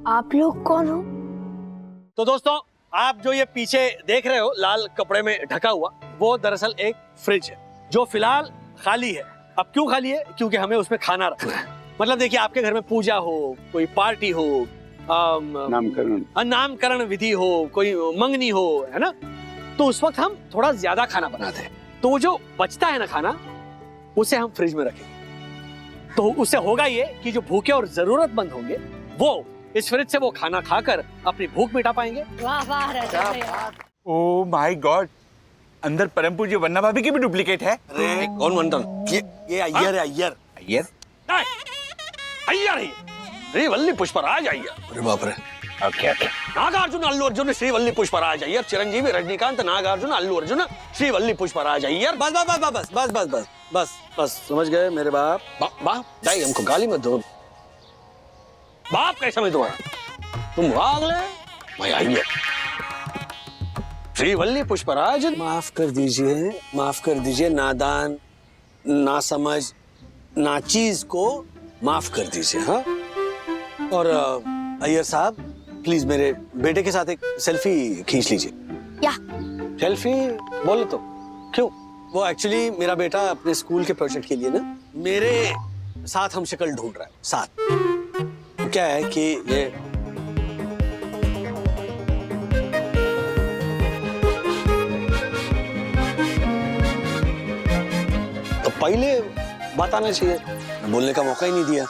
आप लोग कौन हो? तो दोस्तों, आप जो ये पीछे देख रहे हो लाल कपड़े में ढका हुआ, वो दरअसल एक फ्रिज है जो फिलहाल खाली है। अब क्यों खाली है? क्योंकि हमें उसमें खाना रखना है। मतलब देखिए, आपके घर में पूजा हो, कोई पार्टी हो, नामकरण विधि हो, कोई मंगनी हो, है ना, तो उस वक्त हम थोड़ा ज्यादा खाना बनाते हैं। तो वो जो बचता है ना खाना, उसे हम फ्रिज में रखेंगे। तो उससे होगा ये कि जो भूखे और जरूरतमंद होंगे वो इस फ्रिज से वो खाना खाकर अपनी भूख मिटा पाएंगे। वाह वाह राजा भैया। ओह माय गॉड, अंदर परम पूज्य वन्ना भाभी की भी डुप्लीकेट है। अरे कौन बनता? ये अय्यर है, अय्यर। अय्यर? अय्यर ही श्रीवल्ली पुष्पराज अय्यर। अरे बाप रे। Okay okay. नागार्जुन अल्लू अर्जुन श्रीवल्ली पुष्पराज अय्यर, चिरंजीवी रजनीकांत नागार्जुन अल्लू अर्जुन श्रीवल्ली पुष्पराज अय्यर। बस बस बस बस बस बस बस बस बस समझ गए मेरे बाप। बाप दाई, हमको गाली मत दो। बाप कैसा मैं तुम्हारा? तुम वागले मैं अय्यर। श्रीवल्ली पुष्पराज, माफ कर दीजिए नादान, ना समझ, ना चीज को माफ कर दीजिए। हाँ, और अय्यर साहब प्लीज मेरे बेटे के साथ एक सेल्फी खींच लीजिए। या सेल्फी बोले तो क्यों? वो एक्चुअली मेरा बेटा अपने स्कूल के प्रोजेक्ट के लिए ना मेरे साथ हम शक्ल ढूंढ रहा है। साथ क्या है कि ये तो पहले बताना चाहिए, बोलने का मौका ही नहीं दिया।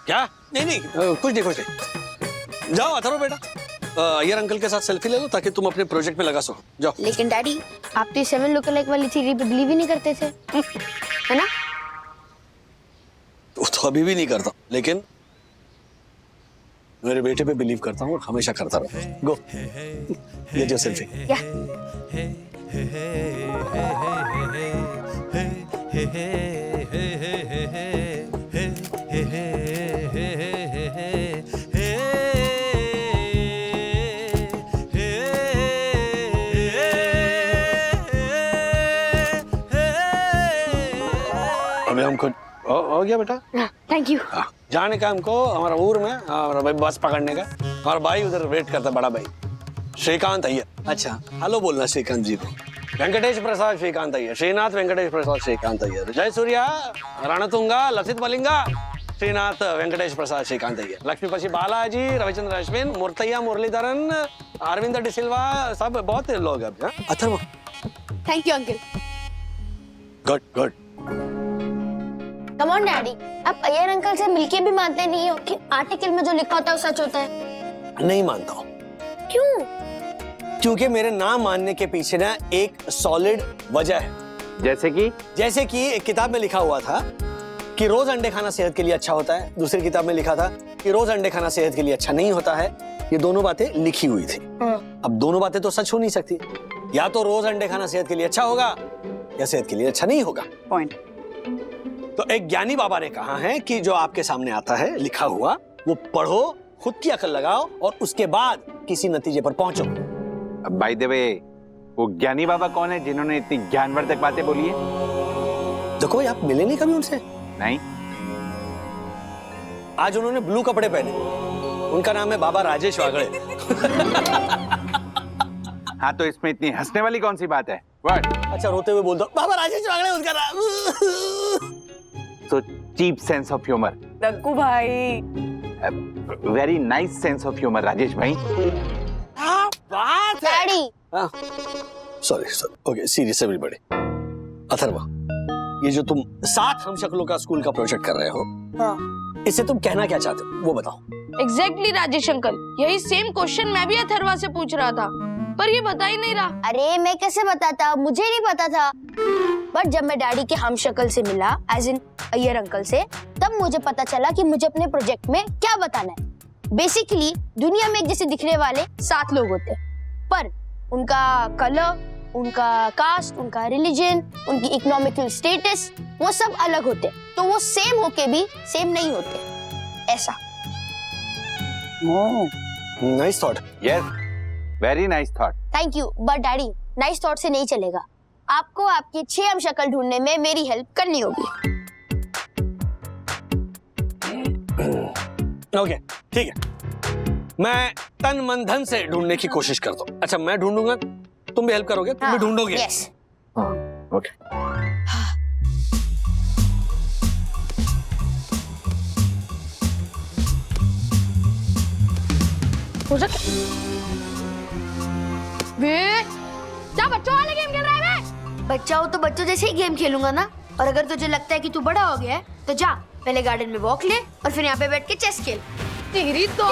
क्या? नहीं, कुछ नहीं। जाओ अथर्व बेटा, अय्यर अंकल के साथ सेल्फी ले लो ताकि तुम अपने प्रोजेक्ट में लगा सको। जाओ। लेकिन डैडी, आप तो 7 लुक अलाइक वाली थ्योरी पे बिलीव ही नहीं करते थे, है ना? तो अभी भी नहीं करता, लेकिन मेरे बेटे पे बिलीव करता हूँ और हमेशा करता रहूँ। गो, ये जो सेल्फी। या अभी हमको हो गया बेटा। Thank you. जाने का हमको हमारा ऊर में हमारा भाई बस पकड़ने का। हमारा भाई उधर वेट करता, बड़ा भाई श्रीकांत अय्यर। अच्छा, हेलो बोलना श्रीकांत जी को। वेंकटेश प्रसाद श्रीकांत अय्यर, श्रीनाथ वेंकटेश प्रसाद श्रीकांत अय्यर, जय सूर्या रणतुंगा लसित बलिंगा श्रीनाथ वेंकटेश प्रसाद श्रीकांत अय्यर, लक्ष्मीपति बालाजी, रविचंद्र अश्विन, मूर्तैया मुरलीधरन, अरविंद डिसिल्वा, सब बहुत लोग हैं। Atharva, thank you uncle. Good good. Come on daddy, आप अय्यर अंकल से मिलके भी मानते नहीं हो कि आर्टिकल में जो लिखा होता है वो सच होता है? नहीं मानता हूँ। क्यों? क्योंकि मेरे ना मानने के पीछे ना एक सॉलिड वजह है। जैसे कि एक किताब में लिखा हुआ था कि रोज अंडे खाना सेहत के लिए अच्छा होता है, दूसरी किताब में लिखा था कि रोज अंडे खाना सेहत के लिए अच्छा नहीं होता है। ये दोनों बातें लिखी हुई थी। अब दोनों बातें तो सच हो नहीं सकती। या तो रोज अंडे खाना सेहत के लिए अच्छा होगा या सेहत के लिए अच्छा नहीं होगा। पॉइंट। तो एक ज्ञानी बाबा ने कहा है कि जो आपके सामने आता है लिखा हुआ, वो पढ़ो, खुद की अकल लगाओ और उसके बाद किसी नतीजे पर पहुंचो। बाय द वे, वो ज्ञानी बाबा कौन है जिन्होंने इतनी ज्ञानवर्धक बातें बोली है? देखो भाई, आप मिले नहीं कभी उनसे? नहीं। आज उन्होंने ब्लू कपड़े पहने, उनका नाम है बाबा राजेश वागड़े। हाँ, तो इसमें इतनी हंसने वाली कौन सी बात है? What? अच्छा, रोते हुए बोल दो, बाबा राजेश वागड़े उनका नाम। So cheap sense of humor. Dakku भाई। Very nice sense of humor, Rajesh भाई। बात है। Daddy, sorry, okay, serious everybody. Atharva, ये जो तुम 7 हम शक्लों का स्कूल का प्रोजेक्ट कर रहे हो, हाँ, इससे तुम कहना क्या चाहते हो वो बताओ। एग्जैक्टली राजेश अंकल, यही सेम क्वेश्चन मैं भी अथर्वा से पूछ रहा था, पर ये बता ही नहीं रहा। अरे मैं कैसे बताता, मुझे नहीं पता था। बट जब मैं डैडी के हम शक्ल से मिला, एज इन अय्यर अंकल से, तब मुझे पता चला कि मुझे अपने प्रोजेक्ट में क्या बताना है। बेसिकली दुनिया में एक जैसे दिखने वाले 7 लोग होते हैं, पर उनका कलर, उनका कास्ट, उनका रिलीजन, उनकी इकोनॉमिकल स्टेटस, वो सब अलग होते हैं। तो वो सेम होके भी सेम नहीं होते, ऐसा। Nice thought. Yes, very nice thought. Thank you. But daddy, nice thought से नहीं चलेगा। आपको आपकी 6 हम शक्ल ढूंढने में मेरी हेल्प करनी होगी। ओके, ठीक है। मैं तन मन धन से ढूंढने की कोशिश करता हूँ। अच्छा मैं ढूंढूंगा, तुम भी हेल्प करोगे, तुम भी ढूंढोगे। Yes okay. हो सके वे क्या बच्चों वाले गेम खेल रहा है बे? बच्चा हो तो बच्चों जैसे ही गेम खेलूंगा ना। और अगर तुझे लगता है कि तू बड़ा हो गया है तो जा पहले गार्डन में वॉक ले और फिर यहाँ पे बैठ के चेस खेल। तेरी तो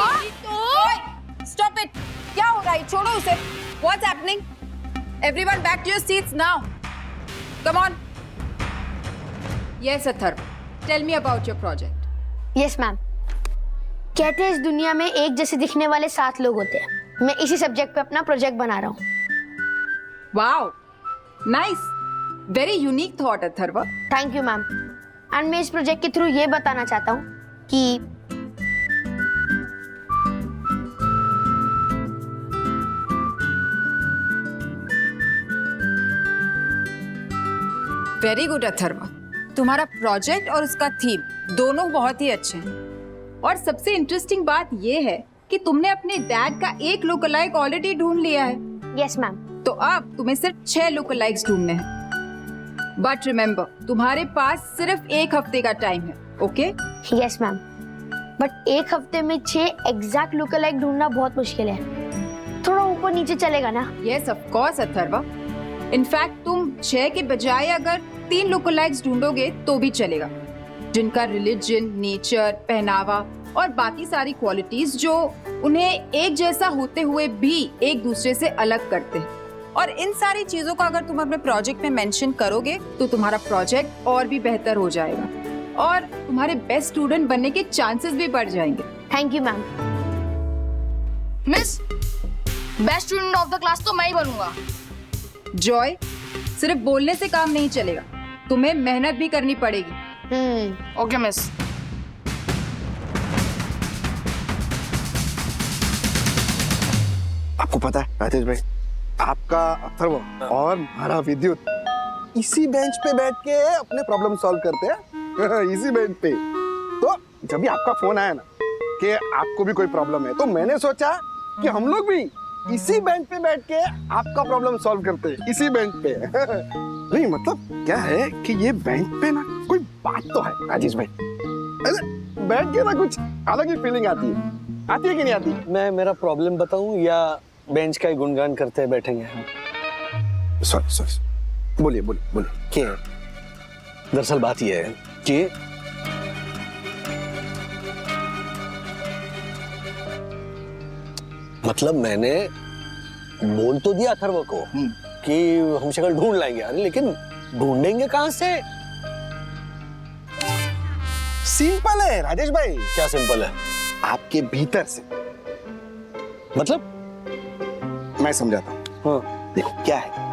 Stop it! क्या हो रहा है? छोड़ो उसे। What's happening? Everyone back to your seats now. Come on. Yes, Atharv. Tell me about your project. Yes ma'am. कहते हैं इस दुनिया में एक जैसे दिखने वाले 7 लोग होते हैं। मैं इसी सब्जेक्ट पे अपना प्रोजेक्ट बना रहा हूँ। Wow. Nice. Very unique thought, Atharva. Thank you ma'am. And मैं इस प्रोजेक्ट के थ्रू ये बताना चाहता हूँ कि वेरी गुड अथर्वा। तुम्हारा प्रोजेक्ट और उसका थीम दोनों बहुत ही अच्छे हैं। और सबसे इंटरेस्टिंग बात यह है कि तुमने अपने डैड का एक लुकलाइक ऑलरेडी ढूंढ लिया है। Yes ma'am. तो अब तुम्हें सिर्फ 6 लुकलाइक्स ढूंढने हैं। बट रिमेम्बर, तुम्हारे पास सिर्फ 1 हफ्ते का टाइम है, ओके? Yes ma'am. बट 1 हफ्ते में 6 एग्जैक्ट लुकलाइक ढूंढना बहुत मुश्किल है। थोड़ा ऊपर नीचे चलेगा ना? Yes of course Atharva. In fact तुम 6 के बजाय अगर 3 लुकलाइक्स ढूंढोगे तो भी चलेगा, जिनका रिलीजन, नेचर, पहनावा और बाकी सारी क्वालिटीज जो उन्हें एक जैसा होते हुए भी एक दूसरे से अलग करते हैं। और इन सारी चीजों को अगर तुम अपने प्रोजेक्ट में मेंशन करोगे तो तुम्हारा प्रोजेक्ट और भी बेहतर हो जाएगा और तुम्हारे बेस्ट स्टूडेंट बनने के चांसेस भी बढ़ जाएंगे। Thank you ma'am. Miss, best student of the class तो मैं ही बनूंगा। जॉय, सिर्फ बोलने से काम नहीं चलेगा, तुम्हें मेहनत भी करनी पड़ेगी। Okay miss. आपको पता है राजेश भाई, आपका अथर्व और हमारा विद्युत इसी बेंच पे बैठ के अपने प्रॉब्लम सॉल्व करते हैं। इसी बेंच पे। तो जब भी आपका फोन आया ना कि आपको भी कोई प्रॉब्लम है, तो मैंने सोचा कि हम लोग भी इसी बेंच पे बैठ के आपका प्रॉब्लम सॉल्व करते हैं, इसी बेंच पे। नहीं मतलब क्या है कि ये बेंच पे ना कोई बात तो है राजेश भाई। अरे बैठ के ना कुछ अलग ही फीलिंग आती है कि नहीं आती? मैं मेरा प्रॉब्लम बताऊं या बेंच का ही गुणगान करते बैठेंगे? सॉरी बोलिए बोलिए बोलिए। क्या है? दरअसल बात यह है कि मतलब मैंने बोल तो दिया अथर्व को कि हम शक्ल ढूंढ लाएंगे यार, लेकिन ढूंढेंगे कहां से? सिंपल है राजेश भाई। क्या सिंपल है? आपके भीतर से। मतलब? मैं समझाता हूँ। हाँ। देखो क्या है,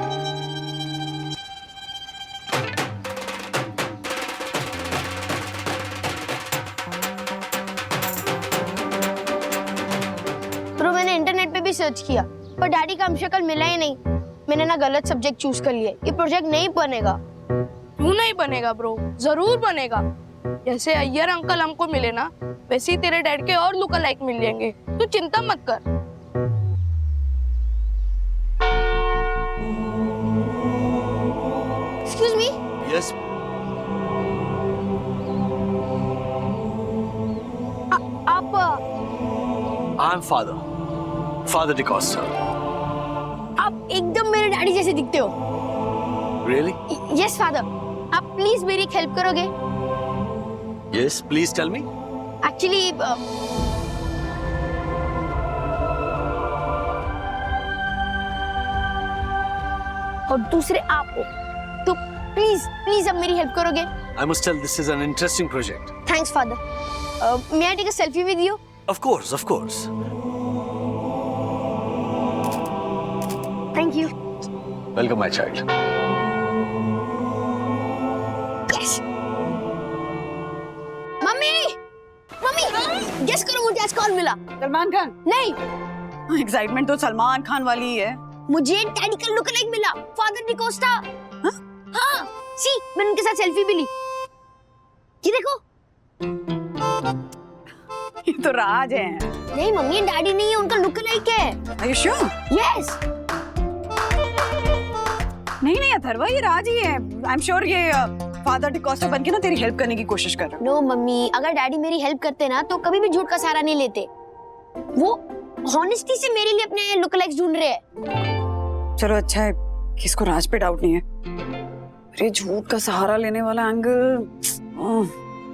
तो मैंने इंटरनेट पे भी सर्च किया पर डैडी का हमशक्ल मिला ही नहीं। मैंने ना गलत सब्जेक्ट चूज कर लिया। ये प्रोजेक्ट नहीं बनेगा। क्यों नहीं बनेगा ब्रो? जरूर बनेगा। जैसे अय्यर अंकल हमको मिले ना, वैसे ही तेरे डैड के और लुक अलाइक मिल जाएंगे। तू चिंता मत कर। Excuse me. यस। आप आई एम फादर डिकोस्टा। आप एकदम मेरे डैडी जैसे दिखते हो। रियली? Yes father. आप प्लीज मेरी हेल्प करोगे? Yes please tell me. Actually और दूसरे आप हो, तो प्लीज प्लीज अब मेरी हेल्प करोगे? I must tell this is an interesting project. Thanks father. May I take a selfie with you? Of course. Thank you. Welcome my child. Yes. Mummy guess करो मुझे आज कौन मिला? सलमान खान। नहीं, एक्साइटमेंट तो सलमान खान वाली ही है। मुझे डैडी का लुक लाइक मिला, फादर डिकोस्टा। हाँ, सी मैंने उनके साथ सेल्फी भी ली। ये देखो। ये तो राज है। नहीं मम्मी, डैडी नहीं है, उनका लुक लाइक है। Are you sure? यस। नहीं अथर्वा, ये राज ही है। आई एम श्योर ये फादर डिकोस्टा बन के ना तेरी हेल्प करने की कोशिश कर रहा है। नो मम्मी, अगर डैडी मेरी हेल्प करते ना तो कभी भी झूठ का सहारा नहीं लेते। वो हॉनेस्टी से मेरे लिए अपने लुक लाइक्स ढूंढ रहे हैं। चलो अच्छा है कि इसको राज पे डाउट नहीं है। अरे झूठ का सहारा लेने वाला एंगल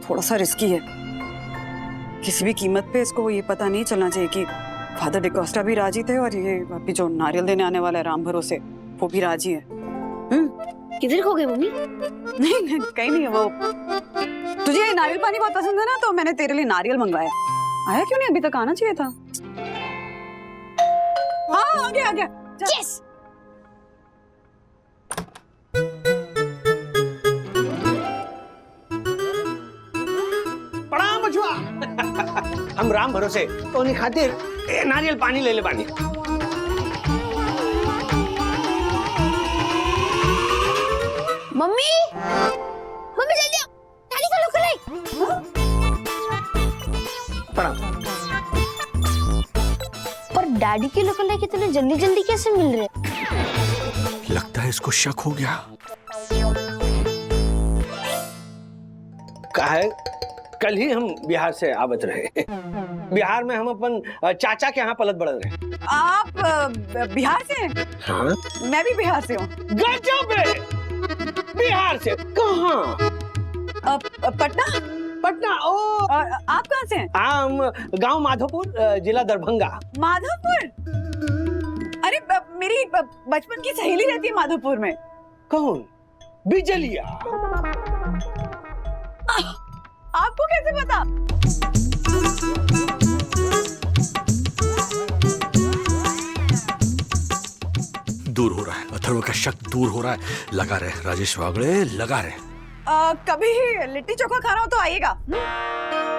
थोड़ा सा रिस्की है। किसी भी कीमत पे इसको ये पता नहीं चलना चाहिए कि फादर डिकोस्टा भी राजी थे और ये अभी जो नारियल देने आने वाला है राम भरोसे वो भी राजी है। किधर खो गए मम्मी? नहीं कहीं नहीं है। वो तुझे नारियल पानी बहुत पसंद है ना, तो मैंने तेरे लिए नारियल मंगवाया। आया क्यों नहीं? अभी तक आना चाहिए था। हाँ आ गया यस। प्रणाम बचुआ। हम राम भरोसे तो नहीं खातिर नारियल पानी ले ले पानी। मम्मी जल्दी आओ, डैडी का लुक लाइक। प्रणाम। पर डैडी के लुक लाइक इतने जल्दी कैसे मिल रहे? लगता है इसको शक हो गया। कहा है कल ही हम बिहार से आवत रहे। बिहार में हम अपन चाचा के यहाँ पलट बढ़ रहे। आप बिहार से हैं? हाँ मैं भी बिहार से हूँ। गजब है। बिहार से कहाँ? पटना। पटना। ओ और आप कहाँ से हैं? हम गांव माधोपुर, जिला दरभंगा। माधोपुर। अरे मेरी बचपन की सहेली रहती है माधोपुर में। कौन? बिजलिया। आपको कैसे पता? दूर हो रहा है, अथर्व का शक दूर हो रहा है। लगा रहे राजेश वागड़े, लगा रहे। कभी लिट्टी चोखा खाना हो तो आइएगा।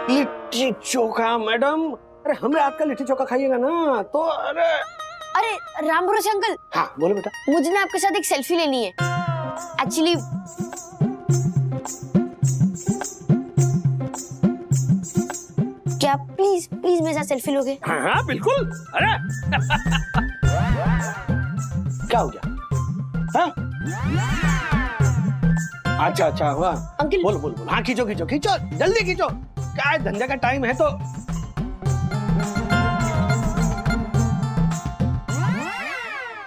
लिट्टी चोखा मैडम? अरे हमरे हाथ का लिट्टी चोखा खाइएगा ना तो। अरे राम भरोसे अंकल। हाँ बोले बेटा। मुझे ना आपके साथ एक सेल्फी लेनी है एक्चुअली। क्या प्लीज मेरे साथ सेल्फी लोगे? हाँ बिल्कुल। अरे क्या हो गया? हाँ? अच्छा हुआ अंकल। बोल। हाँ खींचो जल्दी खींचो। क्या है, धंधे का टाइम है तो।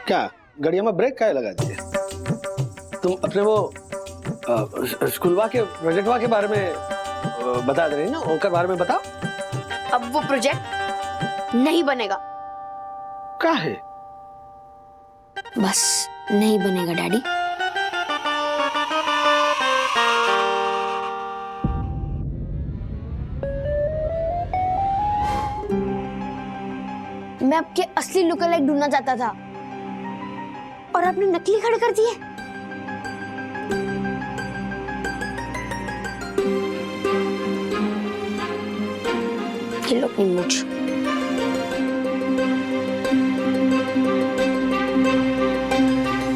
क्या गाड़िया में ब्रेक क्या लगा दिए? तुम अपने वो स्कूलवा के प्रोजेक्टवा के बारे में बता दे रही ना, ओकर बारे में बताओ। अब वो प्रोजेक्ट नहीं बनेगा। क्या है? बस नहीं बनेगा डैडी। मैं आपके असली लुक लाइक ढूंढना चाहता था और आपने नकली खड़े कर दिए। लो अपनी मूंछ।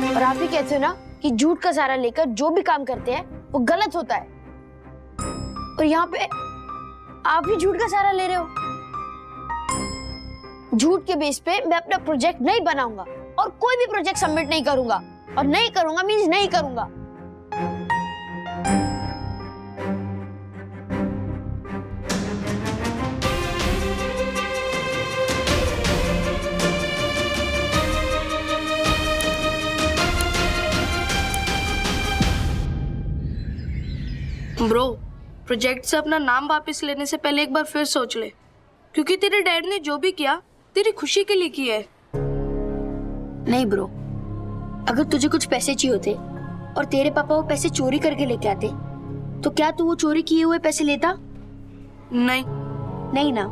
और आप ही कहते हो ना कि झूठ का सहारा लेकर जो भी काम करते हैं वो गलत होता है, और यहाँ पे आप भी झूठ का सहारा ले रहे हो। झूठ के बेस पे मैं अपना प्रोजेक्ट नहीं बनाऊंगा और कोई भी प्रोजेक्ट सबमिट नहीं करूंगा, और नहीं करूंगा मींस नहीं करूंगा। ब्रो, प्रोजेक्ट से अपना नाम वापस लेने से पहले एक बार फिर सोच ले, क्योंकि तेरे डैड ने जो भी किया तेरी खुशी के लिए किया है। नहीं ब्रो, अगर तुझे कुछ पैसे चाहिए होते और तेरे पापा वो पैसे चोरी करके लेके आते तो क्या तू वो चोरी किए हुए पैसे लेता? नहीं ना।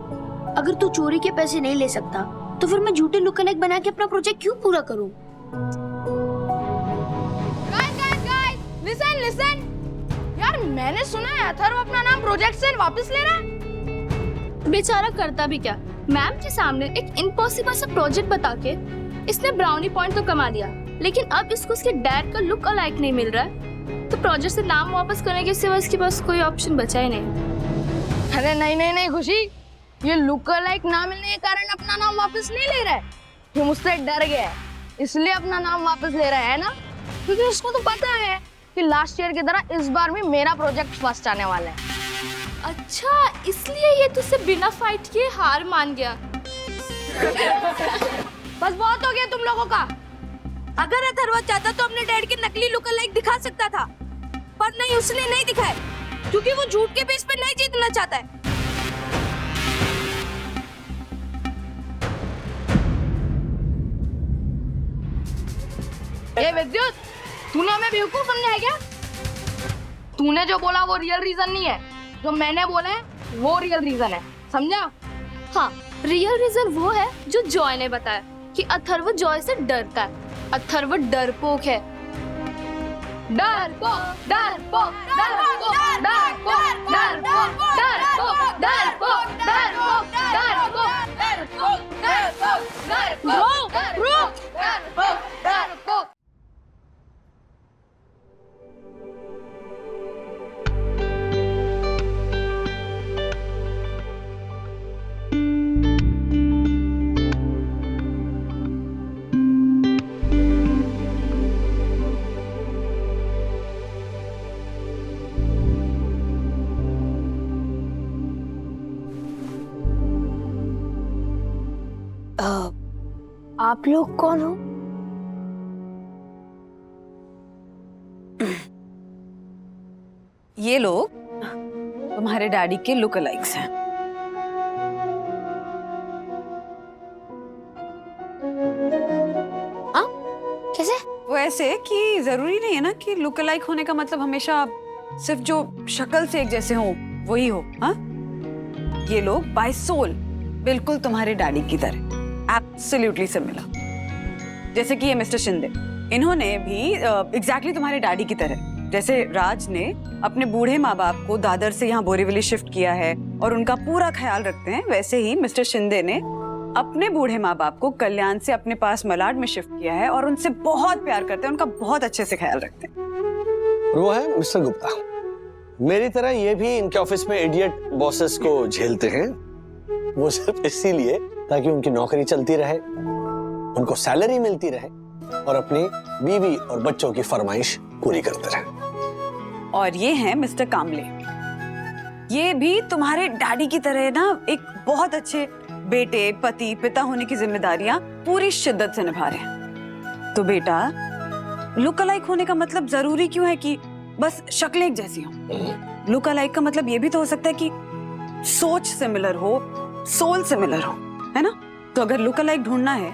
अगर तू चोरी के पैसे नहीं ले सकता तो फिर मैं झूठे लुक लाइक बना के अपना प्रोजेक्ट क्यों पूरा करूं? लिसन यार, मैंने सुना है अथर्व अपना नाम प्रोजेक्ट से वापस ले रहा है। बेचारा करता भी क्या, मैम के सामने एक इम्पॉसिबल सा प्रोजेक्ट बता के इसने ब्राउनी पॉइंट तो कमा लिया, लेकिन अब इसको उसके डैड का लुक अलाइक नहीं मिल रहा है, तो प्रोजेक्ट से नाम वापस करने के सिवा इसके पास कोई ऑप्शन बचा ही नहीं। अरे नहीं खुशी, ये लुक लाइक ना मिलने के कारण अपना नाम वापस नहीं ले रहा है। ये मुझसे डर गया है, इसलिए अपना नाम वापस ले रहा है ना, क्योंकि उसको तो पता है कि लास्ट ईयर की तरह इस बार भी मेरा प्रोजेक्ट फर्स्ट आने वाला है। अच्छा, इसलिए ये तुझसे बिना फाइट किए हार मान गया। बस बहुत हो गया तुम लोगों का। अगर अथर्व चाहता तो अपने डैड के नकली लुक लाइक दिखा सकता था, पर नहीं, उसने नहीं दिखाया, क्योंकि वो झूठ के बेस पे नहीं जीतना चाहता है। ए विद्युत, तूने हमें बेवकूफ समझा है क्या? तूने जो बोला वो रियल रीजन नहीं है, जो मैंने बोला है वो रियल रीजन है, समझा? हाँ, रियल रीजन वो है जो जॉय ने बताया कि अथर्व जॉय से डरता है। अथर्व डरपोक है। डरपोक, डरपोक, डरपोक, डरपोक, डरपोक, डरपोक, डरपोक, डरपोक, डरपोक, डरपोक, डरपोक, डरपोक। आप लोग कौन हो? ये लोग तुम्हारे डैडी के लुक अलाइक्स हैं। कैसे? वो ऐसे कि जरूरी नहीं है ना कि लुक अलाइक होने का मतलब हमेशा सिर्फ जो शक्ल से एक जैसे हो वही हो। हाँ, ये लोग बाय सोल बिल्कुल तुम्हारे डैडी की तरह एब्सोल्युटली सिमिलर। जैसे कि ये मिस्टर शिंदे, इन्होंने भी एग्जैक्टली तुम्हारे डैडी की तरह, जैसे राज ने अपने बूढ़े माँ बाप को दादर से यहाँ बोरीवली शिफ्ट किया है और उनका पूरा ख्याल रखते हैं, वैसे ही मिस्टर शिंदे ने अपने बूढ़े माँ बाप को कल्याण से अपने पास मलाड में शिफ्ट किया है और उनसे बहुत प्यार करते हैं, उनका बहुत अच्छे से ख्याल रखते हैं। वो है मिस्टर गुप्ता, मेरी तरह ये भी इनके ऑफिस में इडियट बॉसेस को झेलते हैं। वो सिर्फ इसीलिए ताकि उनकी नौकरी चलती रहे, उनको सैलरी मिलती रहे और अपनी बीवी और बच्चों की फरमाइश पूरी करते रहे। और ये हैं मिस्टर कामले, ये भी तुम्हारे डैडी की तरह ना एक बहुत अच्छे बेटे, पति, पिता होने की जिम्मेदारियां पूरी शिद्दत से निभा रहे हैं। तो बेटा, लुक अलाइक होने का मतलब जरूरी क्यों है कि बस शक्लें एक जैसी हो? लुक अलाइक का मतलब ये भी तो हो सकता है कि सोच सिमिलर हो, सोल सिमिलर हो, है ना? तो अगर लुक अलाइक ढूंढना है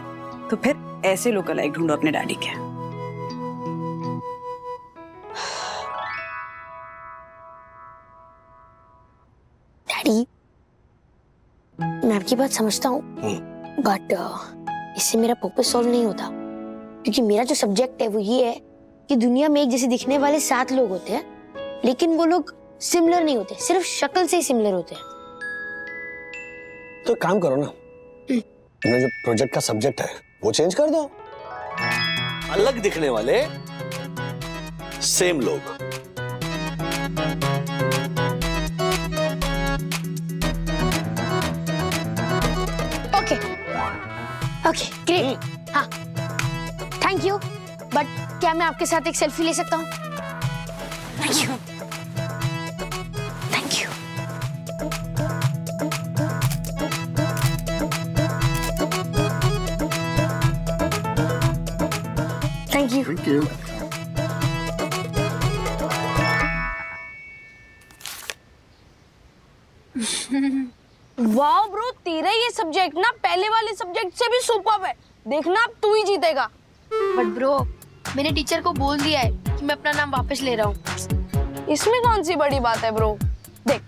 तो फिर ऐसे लुक अलाइक ढूंढो अपने डैडी के। डैडी, मैं आपकी बात समझता हूँ, बट इससे मेरा पर्पस सॉल्व नहीं होता, क्योंकि मेरा जो सब्जेक्ट है वो ये है कि दुनिया में एक जैसे दिखने वाले 7 लोग होते हैं, लेकिन वो लोग सिमिलर नहीं होते, सिर्फ शक्ल से ही सिमिलर होते हैं। तो काम करो ना, अपना जो प्रोजेक्ट का सब्जेक्ट है वो चेंज कर दो। अलग दिखने वाले सेम लोग। ओके ओके ग्रेट, हाँ थैंक यू, बट क्या मैं आपके साथ एक सेल्फी ले सकता हूँ? Thank you, thank you. Thank you. Thank you. वाह ब्रो, तेरा ये सब्जेक्ट ना पहले वाले सब्जेक्ट से भी सुपर्ब है। देखना अब तू ही जीतेगा। बट ब्रो, मैंने टीचर को बोल दिया है कि मैं अपना नाम वापस ले रहा हूँ। इसमें कौन सी बड़ी बात है ब्रो? देख,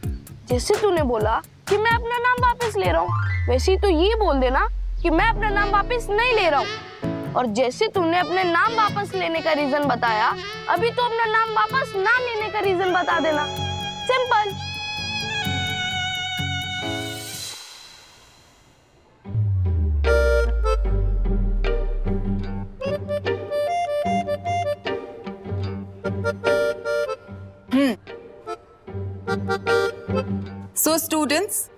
जैसे तूने बोला कि मैं अपना नाम वापस ले रहा हूँ, वैसे ही तो ये बोल देना कि मैं अपना नाम वापस नहीं ले रहा हूँ। और जैसे तूने अपने नाम वापस लेने का रीजन बताया, अभी तो अपना नाम वापस ना लेने का रीजन बता देना। सिंपल। So students,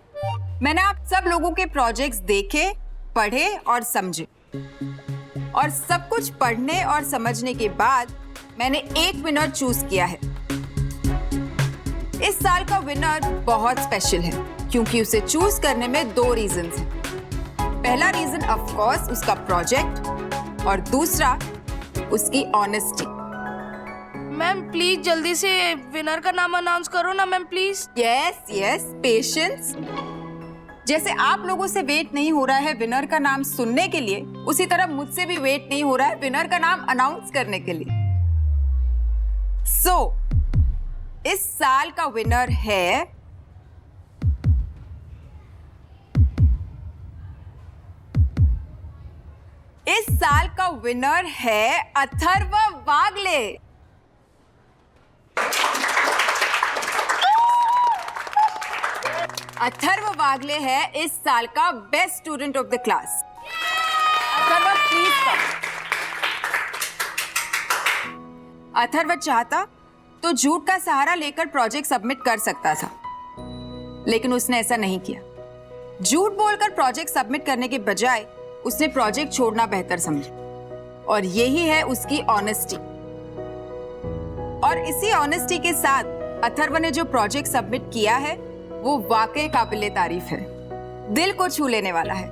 मैंने आप सब लोगों के प्रोजेक्ट्स देखे, पढ़े और समझे, और सब कुछ पढ़ने और समझने के बाद मैंने एक विनर चूज किया है। इस साल का विनर बहुत स्पेशल है क्योंकि उसे चूज करने में 2 रीजंस हैं। पहला रीजन ऑफ कोर्स उसका प्रोजेक्ट और दूसरा उसकी ऑनेस्टी। मैम प्लीज जल्दी से विनर का नाम अनाउंस करो ना मैम प्लीज। Yes, patience. जैसे आप लोगों से वेट नहीं हो रहा है विनर का नाम सुनने के लिए, उसी तरह मुझसे भी वेट नहीं हो रहा है विनर का नाम अनाउंस करने के लिए। इस साल का विनर है अथर्व वागले। अथर्व वागले है इस साल का best student of the class. Atharva please come. Atharva चाहता तो झूठ का सहारा लेकर प्रोजेक्ट सबमिट कर सकता था, लेकिन उसने ऐसा नहीं किया। झूठ बोलकर प्रोजेक्ट सबमिट करने के बजाय उसने प्रोजेक्ट छोड़ना बेहतर समझा, और यही है उसकी ऑनेस्टी। और इसी ऑनेस्टी के साथ अथर्व ने जो प्रोजेक्ट सबमिट किया है वो वाकई काबिले तारीफ है, दिल को छू लेने वाला है।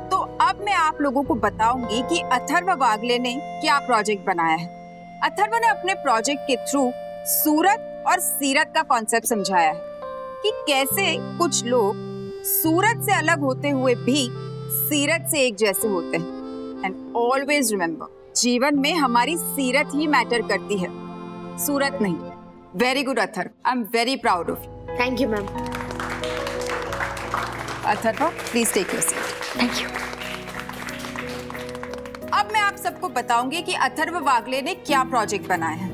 तो अब मैं आप लोगों को बताऊंगी कि अथर्व वागले ने क्या प्रोजेक्ट बनाया है। अथर्व ने अपने प्रोजेक्ट के थ्रू सूरत और सीरत का कॉन्सेप्ट समझाया है कि कैसे कुछ लोग सूरत से अलग होते हुए भी सीरत से एक जैसे होते हैं। एंड ऑलवेज रिमेंबर, जीवन में हमारी सीरत ही मैटर करती है, सूरत नहीं। Very good Atharv, I am very proud of you. Thank you ma'am. Atharv please take your seat. Thank you. अब मैं आप सबको बताऊंगी कि अथर्व वागले ने क्या प्रोजेक्ट बनाया है।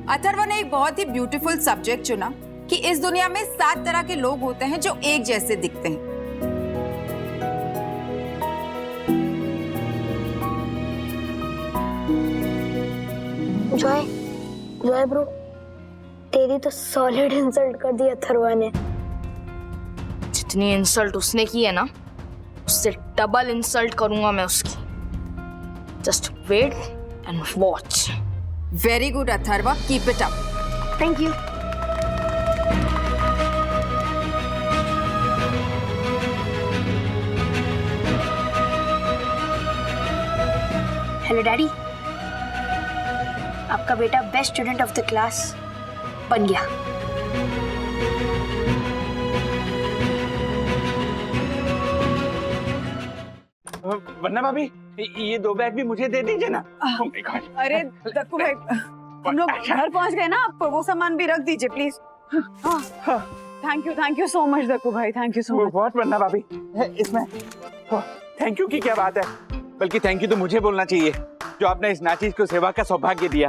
अथर्व ने एक बहुत ही ब्यूटीफुल सब्जेक्ट चुना कि इस दुनिया में 7 तरह के लोग होते हैं जो एक जैसे दिखते हैं। जॉय ब्रो, तेरी तो सॉलिड इंसल्ट कर दी अथर्वा ने। जितनी इंसल्ट उसने की है ना, उससे डबल इंसल्ट करूंगा मैं उसकी। Just wait and watch. Very good Atharv, keep it up. Thank you. Hello daddy, आपका बेटा best student of the class बन गया। वरना भाभी ये 2 बैग भी मुझे दे दीजिए ना। Oh my God. अरे दक्कू भाई, हम लोग घर पहुंच गए ना, आप वो सामान भी रख दीजिए please. Thank you so much Dakku भाई, थैंक यू सो मच। बहुत वरना भाभी, इसमें थैंक यू की क्या बात है, बल्कि थैंक यू तो मुझे बोलना चाहिए जो आपने इस नाचीज को सेवा का सौभाग्य दिया।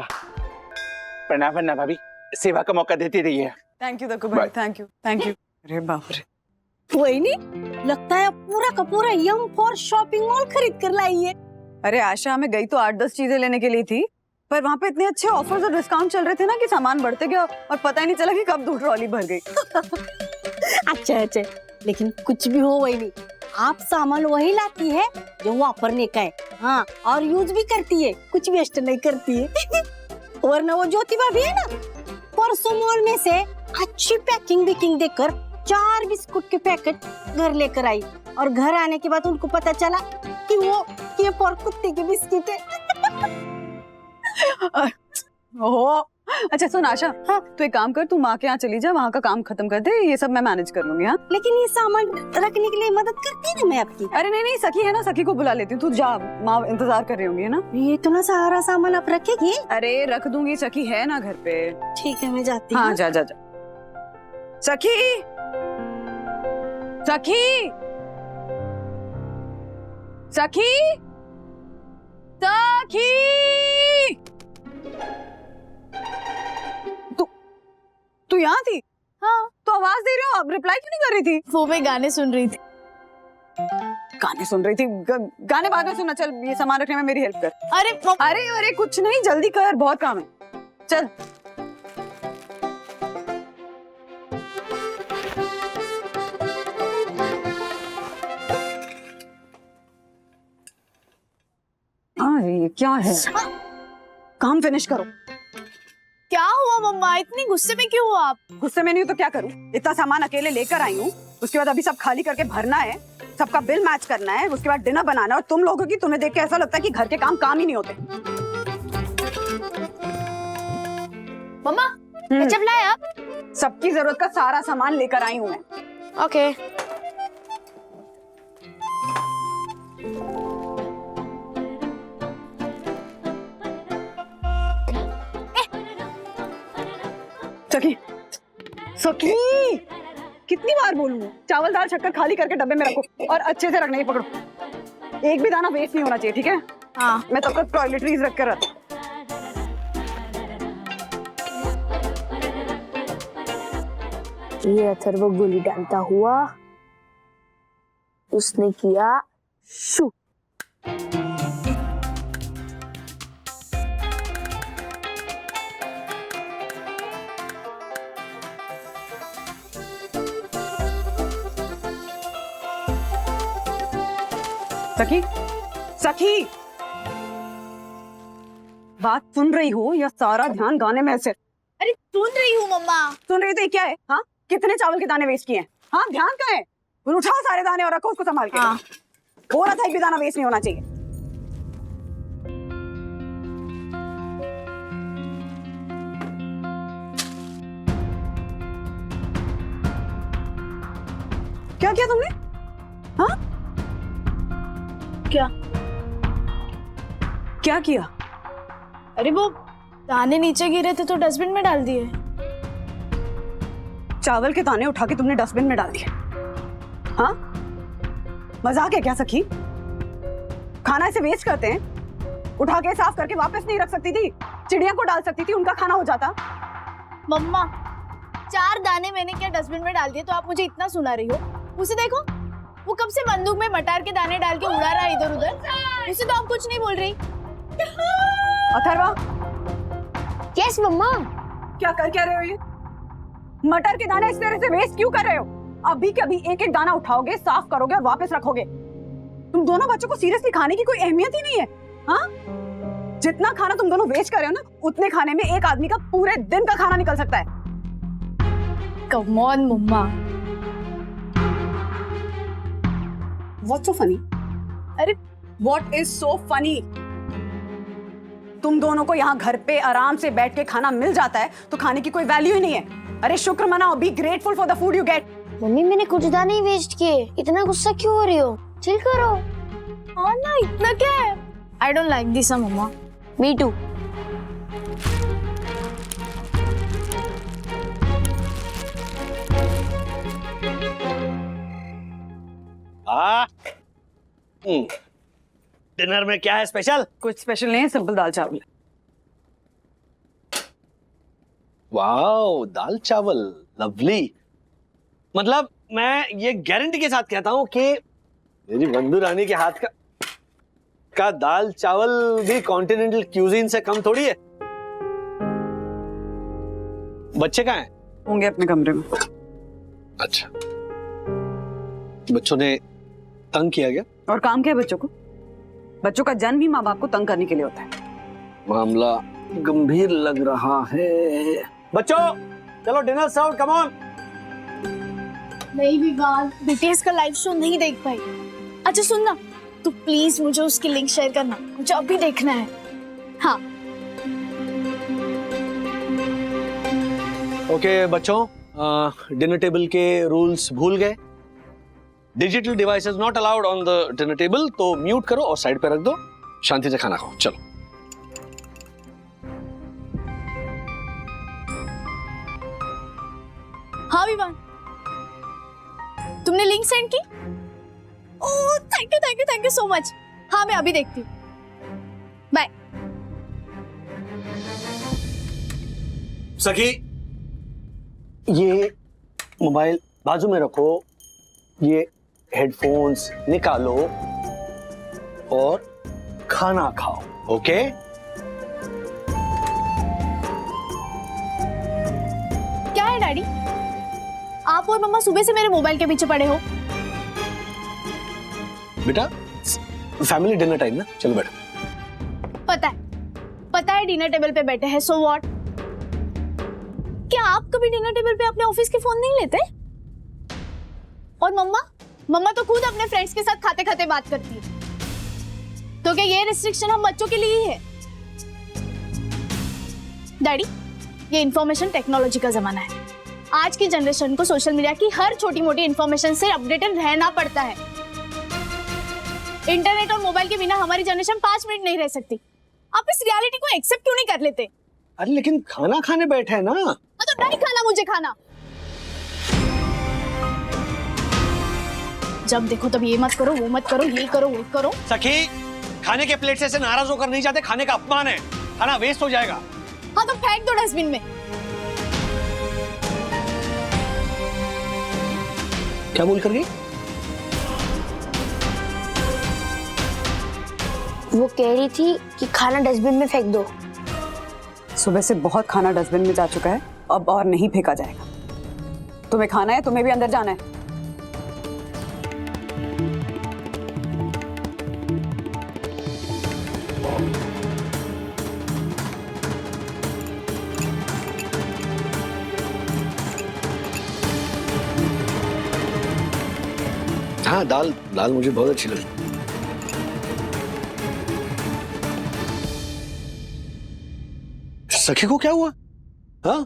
प्रणाम वरना भाभी, सेवा का मौका देती रहिए। थैंक यू दक्कू भाई, थैंक यू। अरे बाप रे, वही नहीं लगता है पूरा का पूरा यम फॉर शॉपिंग मॉल खरीद कर लाई है। अरे आशा, मैं गई तो 8-10 चीजें लेने के लिए थी, पर वहाँ पे इतने अच्छे ऑफर्स और डिस्काउंट चल रहे थे ना कि सामान बढ़ते गया और पता ही नहीं चला कि कब 2 ट्रॉली भर गई। अच्छा, लेकिन कुछ भी हो वही नहीं, आप सामान वही लाती है जो वापरने का है, हाँ, और यूज भी करती है, कुछ वेस्ट नहीं करती है। वरना वो ज्योति भाभी है ना, परसों मॉल में से अच्छी पैकिंग देकर 4 बिस्कुट के पैकेट घर लेकर आई, और घर आने के बाद उनको पता चला कि वो के फॉर कुत्ते के बिस्किट है। ओह, अच्छा सुन आशा, हाँ, तू एक काम कर, तू माँ के यहाँ चली जा, वहाँ का काम खत्म कर दे, ये सब मैं मैनेज कर लूंगी। हाँ, लेकिन ये सामान रखने के लिए मदद करती है ना मैं आपकी। अरे नहीं, सखी है ना, सखी को बुला लेती हूँ, तू जा, माँ इंतजार कर रही होंगी, है ना। ये इतना सारा सामान आप रखेगी? अरे रख दूंगी, सखी है ना घर पे। ठीक है, मैं जाती हूँ। हाँ, जा। सखी, तू यहाँ थी? हाँ, तो आवाज दे रही हो, अब रिप्लाई क्यों नहीं कर रही थी? वो मैं गाने सुन रही थी। गाने सुन रही थी? गाने बाद में सुनना, चल ये सामान रखने में मेरी हेल्प कर। अरे कुछ नहीं, जल्दी कर, बहुत काम है, चल। है ये, क्या है? काम फिनिश करो। क्या हुआ मम्मा, इतनी गुस्से में क्यों हो आप? गुस्से में नहीं हूं तो क्या करूं? इतना सामान अकेले लेकर आई हूँ, उसके बाद अभी सब खाली करके भरना है, सबका बिल मैच करना है, उसके बाद डिनर बनाना है। और तुम लोगों की, तुम्हें देख के ऐसा लगता है कि घर के काम ही नहीं होते। मम्मा केचप लाए आप? सबकी जरूरत का सारा सामान लेकर आई हूँ मैं। ओके। सखी, सखी, कितनी बार बोलूं? चावल दाल शक्कर खाली करके डब्बे में रखो और अच्छे से रखने की पकड़ो। एक भी दाना वेस्ट नहीं होना चाहिए, ठीक है? हाँ। मैं तब तक टॉयलेटरीज रख कर रखती। ये अथर्व गोली डालता हुआ उसने किया शू। सखी, सखी, बात सुन रही हो या सारा ध्यान गाने में से? अरे सुन रही हूँ मम्मा। सुन रही तो ये क्या है? हाँ, कितने चावल के दाने वेस्ट किए हैं? हाँ, ध्यान कहाँ है? उठाओ सारे दाने और रखो उसको संभाल के। हाँ। हो रहा था, एक भी दाना वेस्ट नहीं होना चाहिए। क्या किया तुमने? हाँ, क्या? क्या किया? अरे वो दाने नीचे गिरे थे तो डस्टबिन में डाल दिए। चावल के दाने उठा के तुमने डस्टबिन में डाल दिए? हाँ, मजाक है क्या सखी? खाना ऐसे वेस्ट करते हैं? उठा के साफ करके वापस नहीं रख सकती थी? चिड़िया को डाल सकती थी, उनका खाना हो जाता। मम्मा 4 दाने मैंने क्या डस्टबिन में डाल दिए तो आप मुझे इतना सुना रही हो? उसे देखो, वो कब से बंदूक में मटार के दाने डाल के उड़ा रहा है इधर उधर। उसे तो आप कुछ नहीं बोल रही। अथर्वा, यस मम्मा। क्या रहे हो ये? मटर के दाने इस तरह से वेस्ट क्यों कर रहे हो? अभी के अभी एक एक दाना उठाओगे, साफ करोगे और वापस रखोगे। तुम दोनों बच्चों को सीरियसली खाने की कोई अहमियत ही नहीं है। हाँ, जितना खाना तुम दोनों वेस्ट कर रहे हो ना, उतने खाने में एक आदमी का पूरे दिन का खाना निकल सकता है। Come on mama. What's so funny? अरे What is so funny? तुम दोनों को यहाँ घर पे आराम से बैठ के खाना मिल जाता है तो खाने की कोई वैल्यू ही नहीं है। अरे शुक्र मनाओ, be grateful for the food you get. Mummy मैंने कुछ दाने ही वेस्ट किए, इतना गुस्सा क्यों हो रही हो? चिल करो। हाँ ना, इतना क्या है? I don't like this mama. Me too. Dinner में क्या है स्पेशल? कुछ स्पेशल नहीं है, सिंपल दाल चावल। वाओ, दाल चावल, लवली। मतलब मैं ये गारंटी के साथ कहता हूँ कि मेरी बंधु रानी के हाथ का दाल चावल भी कॉन्टिनेंटल क्यूजीन से कम थोड़ी है। बच्चे कहाँ हैं? होंगे अपने कमरे में। अच्छा, बच्चों ने तंग किया गया? और काम क्या है बच्चों को? बच्चों का जन्म ही माँ बाप को तंग करने के लिए होता है। मामला गंभीर लग रहा है। बच्चों चलो डिनर सर्व, कम ऑन। नहीं विवाद, बीटीएस का लाइव शो नहीं देख पाई। अच्छा सुन ना, तू प्लीज मुझे उसकी लिंक शेयर करना, मुझे अभी देखना है। हाँ ओके बच्चों, डिनर टेबल के रूल्स भूल गए? Digital devices not allowed on the dinner table, तो म्यूट करो और साइड पे रख दो, शांति से खाना खाओ। चलो। हाँ विवान, तुमने लिंक सेंड की? Oh thank you so much. हाँ मैं अभी देखती हूँ, बाय। सखी, ये मोबाइल बाजू में रखो, ये हेडफोन्स निकालो और खाना खाओ। ओके? क्या है डैडी, आप और मम्मा सुबह से मेरे मोबाइल के पीछे पड़े हो? बेटा फैमिली डिनर टाइम ना, चलो बैठो। पता है डिनर टेबल पे बैठे हैं, सो व्हाट? क्या आप कभी डिनर टेबल पे अपने ऑफिस के फोन नहीं लेते? और मम्मा तो खुद अपने फ्रेंड्स के साथ खाते खाते बात करती है। तो क्या ये रिस्ट्रिक्शन हम बच्चों के लिए ही है? डैडी, ये इंफॉर्मेशन टेक्नोलॉजी का जमाना है। आज की जनरेशन को सोशल मीडिया की हर छोटी मोटी इंफॉर्मेशन से अपडेटेड रहना पड़ता है। इंटरनेट और मोबाइल के बिना हमारी जनरेशन 5 मिनट नहीं रह सकती। आप इस रियलिटी को एक्सेप्ट क्यों नहीं कर लेते? अरे लेकिन खाना खाने बैठे हैं ना। तो नहीं खाना, मुझे खाना। जब देखो तब ये मत करो, वो मत करो, ये करो, वो करो। सखी, खाने के प्लेट से ऐसे नाराज होकर नहीं जाते, खाने का अपमान है, खाना वेस्ट हो जाएगा। हाँ तो फेंक दो डस्टबिन में। क्या बोल कर गई? वो कह रही थी कि खाना डस्टबिन में फेंक दो। सुबह से बहुत खाना डस्टबिन में जा चुका है, अब और नहीं फेंका जाएगा। तुम्हें खाना है, तुम्हें भी अंदर जाना है। हाँ, दाल मुझे बहुत अच्छी लगी। सखी को क्या हुआ? हाँ,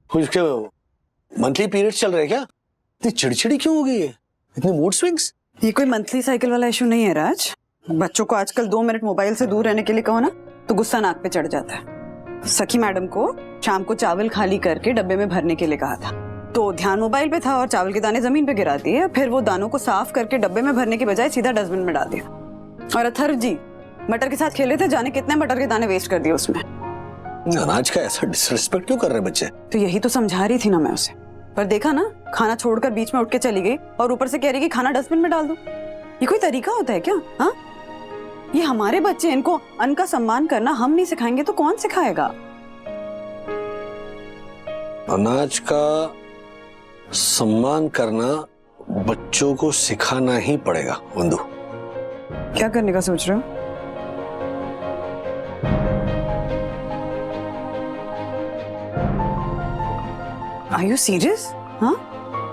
कुछ मंथली पीरियड्स चल रहे हैं क्या? इतनी चिड़चिड़ी क्यों हो गई है? इतने मूड स्विंग्स? ये कोई मंथली साइकिल वाला इशू नहीं है राज। बच्चों को आजकल 2 मिनट मोबाइल से दूर रहने के लिए कहो ना तो गुस्सा नाक पे चढ़ जाता है। सखी मैडम को शाम को चावल खाली करके डब्बे में भरने के लिए कहा था, तो ध्यान मोबाइल पे था और चावल के दाने जमीन पे गिरा दिए। फिर वो दानों को साफ करके डब्बे में भरने के बजाय सीधा डस्टबिन में डाल दिया। और अथर्व जी मटर के साथ खेले थे, जाने कितने मटर के दाने वेस्ट कर दिए उसमें। अनाज का ऐसा डिसरिस्पेक्ट क्यों कर रहे बच्चे? तो यही तो समझा रही थी ना मैं उसे, पर देखा ना, खाना छोड़कर बीच में उठ के चली गई और ऊपर से कह रही कि खाना डस्टबिन में डाल दो। ये कोई तरीका होता है क्या? हाँ, ये हमारे बच्चे, इनको अन्न का सम्मान करना हम नहीं सिखाएंगे तो कौन सिखाएगा? अनाज का सम्मान करना बच्चों को सिखाना ही पड़ेगा। वंदु, क्या करने का सोच रहे हो? Are you serious? हाँ,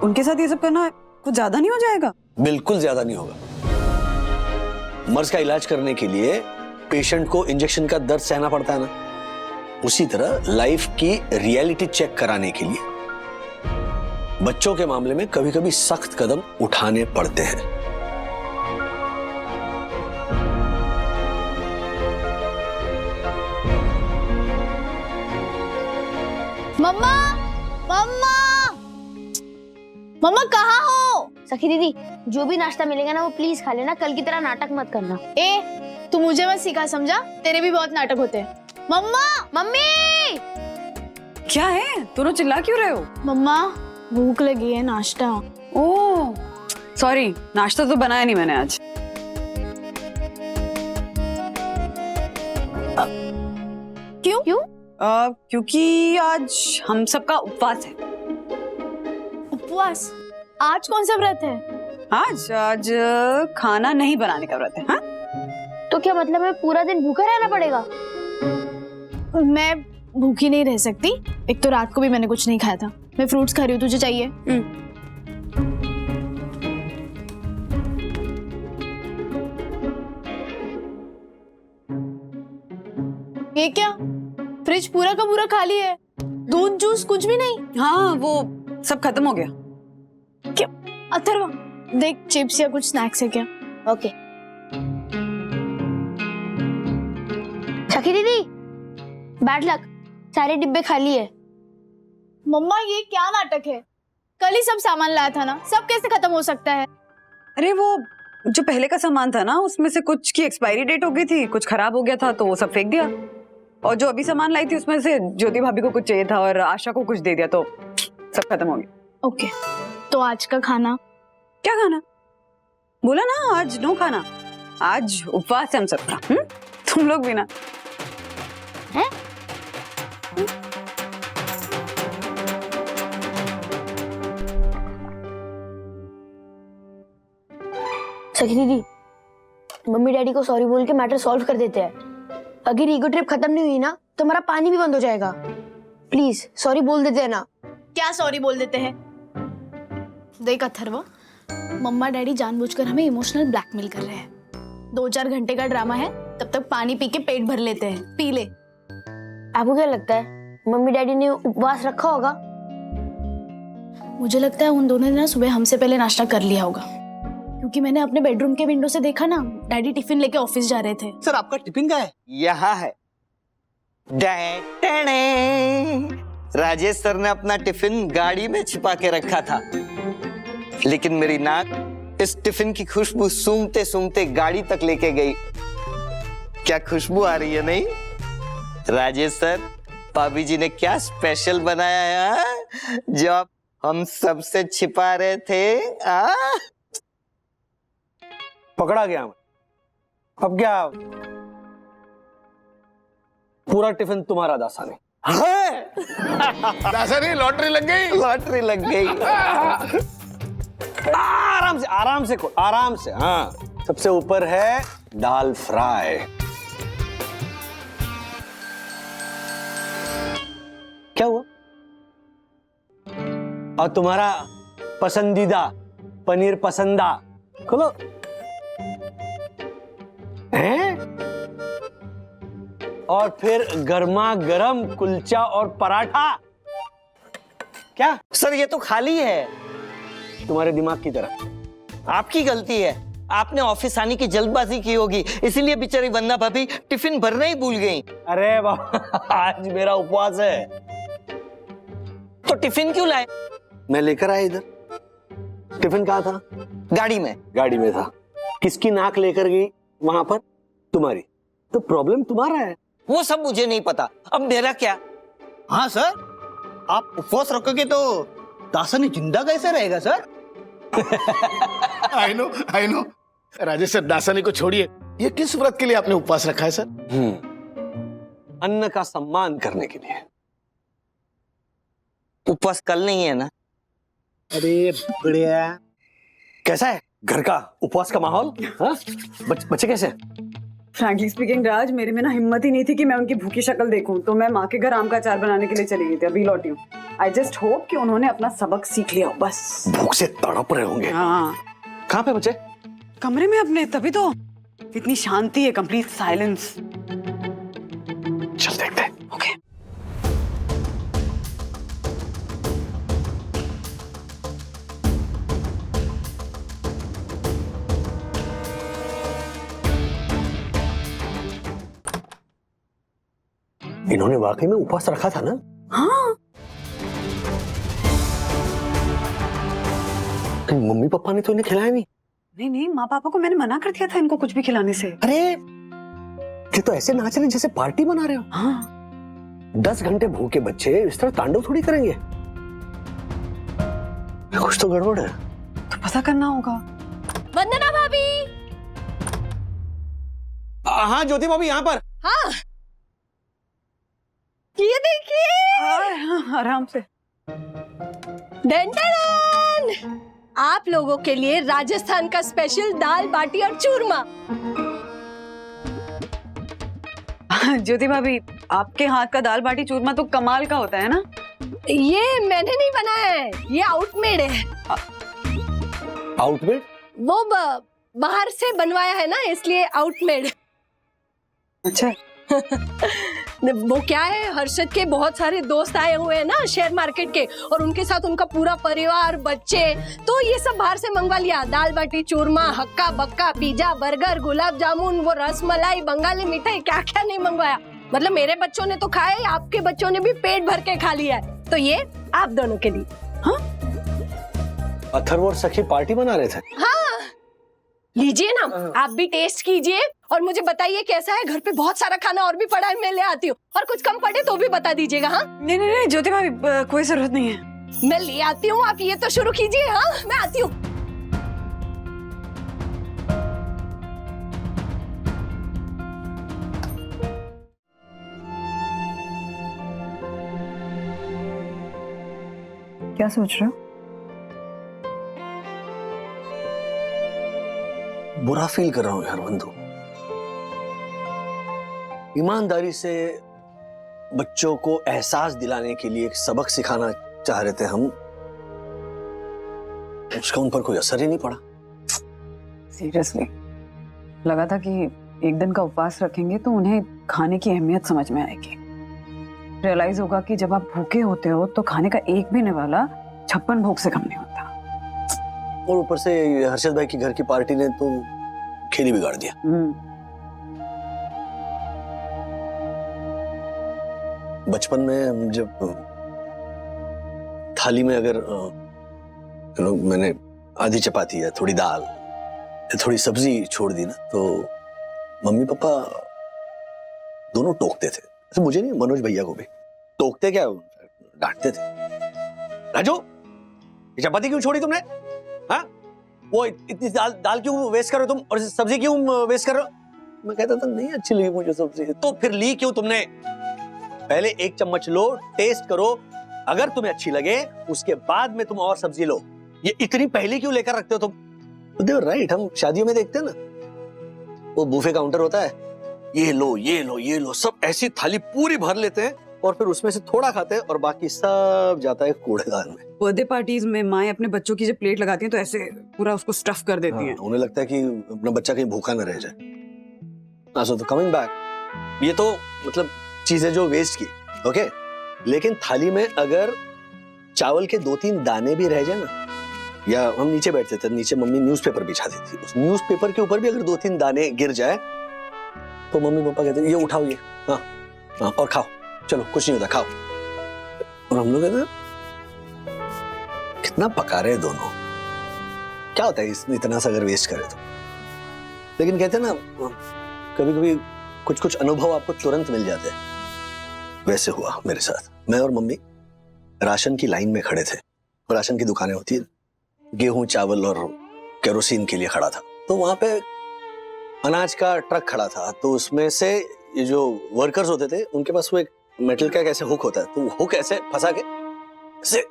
उनके साथ ये सब करना कुछ ज्यादा नहीं हो जाएगा? बिल्कुल ज्यादा नहीं होगा। मर्ज का इलाज करने के लिए पेशेंट को इंजेक्शन का दर्द सहना पड़ता है ना, उसी तरह लाइफ की रियलिटी चेक कराने के लिए बच्चों के मामले में कभी कभी सख्त कदम उठाने पड़ते हैं। मम्मा, मम्मा, मम्मा कहाँ हो? सखी दीदी, जो भी नाश्ता मिलेगा ना वो प्लीज खा लेना, कल की तरह नाटक मत करना। तू मुझे मत सिखा, समझा? तेरे भी बहुत नाटक होते हैं। मम्मा, मम्मी, क्या है, दोनों चिल्ला क्यों रहे हो? मम्मा भूख लगी है, नाश्ता। ओह सॉरी, नाश्ता तो बनाया नहीं मैंने आज। क्यों? क्योंकि आज हम सबका उपवास है। उपवास? आज कौन सा व्रत है? आज खाना नहीं बनाने का व्रत है। हाँ? तो क्या मतलब मैं पूरा दिन भूखा रहना पड़ेगा? मैं भूखी नहीं रह सकती। एक तो रात को भी मैंने कुछ नहीं खाया था। मैं फ्रूट्स खा रही हूँ, तुझे चाहिए? ये क्या, फ्रिज पूरा का पूरा खाली है, दूध जूस कुछ भी नहीं? हाँ, वो सब खत्म हो गया। क्या अथर्व, देख चिप्स या कुछ स्नैक्स है क्या? ओके। सखी दीदी, बैड लक, सारे डिब्बे खाली है। मम्मा ये क्या नाटक है? कल ही सब सामान लाया था ना, सब कैसे खत्म हो सकता है? अरे वो जो पहले का सामान था ना, उसमें से कुछ की एक्सपायरी डेट हो गई थी, कुछ खराब हो गया था तो वो सब फेंक दिया। और जो अभी सामान लाई थी उसमें से ज्योति भाभी को कुछ चाहिए था और आशा को कुछ दे दिया, तो सब खत्म हो गया। ओके, तो आज का खाना क्या खाना? बोला ना आज नो खाना, आज उपवास है हम सबका। तुम लोग भी ना। हैं? सखी दीदी, मम्मी डैडी को सॉरी बोल के मैटर सॉल्व कर देते हैं। अगर ईगो ट्रिप खत्म नहीं हुई ना तो हमारा पानी भी बंद हो जाएगा। प्लीज सॉरी बोल देते हैं ना। क्या सॉरी बोल देते हैं? देख अथर्व, मम्मा डैडी जानबूझकर हमें इमोशनल ब्लैकमेल कर रहे हैं। 2-4 घंटे का ड्रामा है, तब तक पानी पी के पेट भर लेते हैं। पी ले। आपको क्या लगता है मम्मी डैडी ने उपवास रखा होगा? मुझे लगता है उन दोनों ने ना सुबह हमसे पहले नाश्ता कर लिया होगा, क्योंकि मैंने अपने बेडरूम के विंडो से देखा ना, डैडी टिफिन लेके ऑफिस जा रहे थे। सर आपका टिफिन का है? यहाँ है। राजेश सर ने अपना टिफिन गाड़ी में छिपा के रखा था, लेकिन मेरी नाक इस टिफिन की खुशबू सूंघते सूंघते गाड़ी तक लेके गई। क्या खुशबू आ रही है नहीं? राजेश सर, भाभी जी ने क्या स्पेशल बनाया है हाँ? जो आप हम सबसे छिपा रहे थे। पकड़ा गया मैं। अब क्या पूरा टिफिन तुम्हारा दासानी? दासानी लॉटरी लग गई। लॉटरी लग गई। आराम से आराम से। हाँ, सबसे ऊपर है दाल फ्राई। क्या हुआ? और तुम्हारा पसंदीदा पनीर पसंदा खोलो। हैं? और फिर गर्मा गर्म कुलचा और पराठा। क्या सर ये तो खाली है। तुम्हारे दिमाग की तरह। आपकी गलती है, आपने ऑफिस आने की जल्दबाजी की होगी, इसीलिए बेचारी वंदना भाभी टिफिन भरना ही भूल गई। अरे बाबा, आज मेरा उपवास है। तो टिफिन क्यों लाए? मैं लेकर आया इधर। टिफिन कहाँ था? गाड़ी में। गाड़ी में था। किसकी नाक लेकर गई वहां पर? तुम्हारी। तो प्रॉब्लम तुम्हारा है। वो सब मुझे नहीं पता, अब मेरा क्या? हाँ सर, आप उपवास रखोगे तो दासानी जिंदा कैसे रहेगा sir? I know. Rajesh sir, Dasani को छोड़िए। ये किस व्रत के लिए आपने उपवास रखा है सर? अन्न का सम्मान करने के लिए। उपवास कल नहीं है ना? अरे बढ़िया। कैसा है घर का उपवास का माहौल? हाँ? बच्चे कैसे? फ्रैंकली स्पीकिंग राज, मेरे में ना हिम्मत ही नहीं थी कि मैं उनकी भूखी शक्ल देखूं, तो मैं माँ के घर आम का अचार बनाने के लिए चली गई थी। अभी लौटी हूँ। आई जस्ट होप कि उन्होंने अपना सबक सीख लिया हो, बस। भूख से तड़प रहे होंगे। हाँ। कहाँ पे बच्चे? कमरे में अपने, तभी तो इतनी शांति है, कंप्लीट साइलेंस। चल देखते हैं। ओके। इन्होंने वाकई में उपवास रखा था ना? हाँ। मम्मी पापा ने तो इन्हें खिलाया नहीं। नहीं, माँ पापा को मैंने मना कर दिया था इनको कुछ भी खिलाने से। अरे ये तो ऐसे नाच रहे जैसे पार्टी बना रहे हो। हाँ। 10 घंटे भूखे बच्चे इस तरह तांडव थोड़ी करेंगे। कुछ तो गड़बड़ है। तो पता करना होगा। वंदना भाभी। हाँ ज्योति भाभी यहाँ पर। हाँ, ये देखिए। हाँ, आराम से। डन आप लोगों के लिए राजस्थान का स्पेशल दाल बाटी और चूरमा। ज्योति भाभी, आपके हाथ का दाल बाटी चूरमा तो कमाल का होता है ना? ये मैंने नहीं बनाया है, ये आउटमेड है। आउटमेड? वो बाहर से बनवाया है ना, इसलिए आउटमेड। अच्छा। वो क्या है, हर्षद के बहुत सारे दोस्त आए हुए हैं ना शेयर मार्केट के, और उनके साथ उनका पूरा परिवार, बच्चे, तो ये सब बाहर से मंगवा लिया। दाल बाटी चूरमा, हक्का बक्का, पिज्जा, बर्गर, गुलाब जामुन, वो रसमलाई, बंगाली मिठाई, क्या क्या नहीं मंगवाया। मतलब मेरे बच्चों ने तो खाया, आपके बच्चों ने भी पेट भर के खा लिया है। तो ये आप दोनों के लिए। हाँ, अथर्व और सखी पार्टी बना रहे थे। हाँ लीजिए ना, आप भी टेस्ट कीजिए और मुझे बताइए कैसा है। घर पे बहुत सारा खाना और भी पड़ा है, मैं ले आती हूँ, और कुछ कम पड़े तो भी बता दीजिएगा। हाँ नहीं ज्योति भाभी, कोई जरूरत नहीं है। मैं ले आती हूँ, आप ये तो शुरू कीजिए। हाँ मैं आती हूँ। क्या सोच रहे हो? बुरा फील कर रहा हूँ यार बंधु। ईमानदारी से बच्चों को एहसास दिलाने के लिए एक सबक सिखाना चाह रहे थे हम, उसका उन पर कोई असर ही नहीं पड़ा। सीरियसली लगा था कि एक दिन का उपवास रखेंगे तो उन्हें खाने की अहमियत समझ में आएगी। रियलाइज होगा कि जब आप भूखे होते हो तो खाने का एक भी निवाला 56 भूख से कम नहीं होता। और ऊपर से हर्षद भाई की घर की पार्टी ने तो खेल ही बिगाड़ दिया। बचपन में हम जब थाली में अगर मैंने आधी चपाती या थोड़ी दाल या थोड़ी सब्जी छोड़ दी ना, तो मम्मी पापा दोनों टोकते थे। तो मुझे नहीं, मनोज भैया को भी टोकते, क्या डांटते थे। राजू, ये चपाती क्यों छोड़ी तुमने? हाँ, वो इतनी दाल क्यों वेस्ट कर रहे हो तुम, और सब्जी क्यों वेस्ट कर रहे हो? मैं कहता था नहीं अच्छी लगी मुझे सब्जी। तो फिर ली क्यों तुमने? पहले एक चम्मच लो, टेस्ट करो, अगर तुम्हें अच्छी लगे उसके बाद में तुम और सब्जी लो। ये इतनी पहले क्यों लेकर रखते हो तुम? तो राइट, हम शादियों में देखते हैं ना, वो बूफे काउंटर होता है, ये लो ये लो ये लो, सब ऐसी थाली पूरी भर लेते हैं और फिर उसमें से थोड़ा खाते हैं और बाकी सब जाता है कूड़ेदान में। बर्थडे पार्टीज में माएं अपने बच्चों की जब प्लेट लगाती हैं तो ऐसे पूरा उसको स्टफ कर देती हैं। उन्हें लगता है कि अपना बच्चा कहीं भूखा न रह जाए। तो कमिंग बैक, ये तो मतलब चीजें जो वेस्ट की, ओके, लेकिन थाली में अगर चावल के 2-3 दाने भी रह जाए ना, या हम नीचे बैठते थे, नीचे मम्मी न्यूज़पेपर बिछा देती थी, उस न्यूज़पेपर के ऊपर भी अगर 2-3 दाने गिर जाए तो मम्मी पापा कहते ये उठाओ, ये हाँ हाँ और खाओ, चलो कुछ नहीं होता खाओ। और हम लोग कहते कितना पका रहे दोनों, क्या होता है इसमें इतना सा अगर वेस्ट करे तो। लेकिन कहते हैं ना, कभी कभी कुछ कुछ अनुभव आपको तुरंत मिल जाते हैं। वैसे हुआ मेरे साथ। मैं और मम्मी राशन की लाइन में खड़े थे, राशन की दुकानें होती है, गेहूं चावल और केरोसिन के लिए खड़ा था। तो वहां पे अनाज का ट्रक खड़ा था, तो उसमें से ये जो वर्कर्स होते थे उनके पास वो एक मेटल का कैसे हुक होता है, तो हुक ऐसे फंसा के ऐसे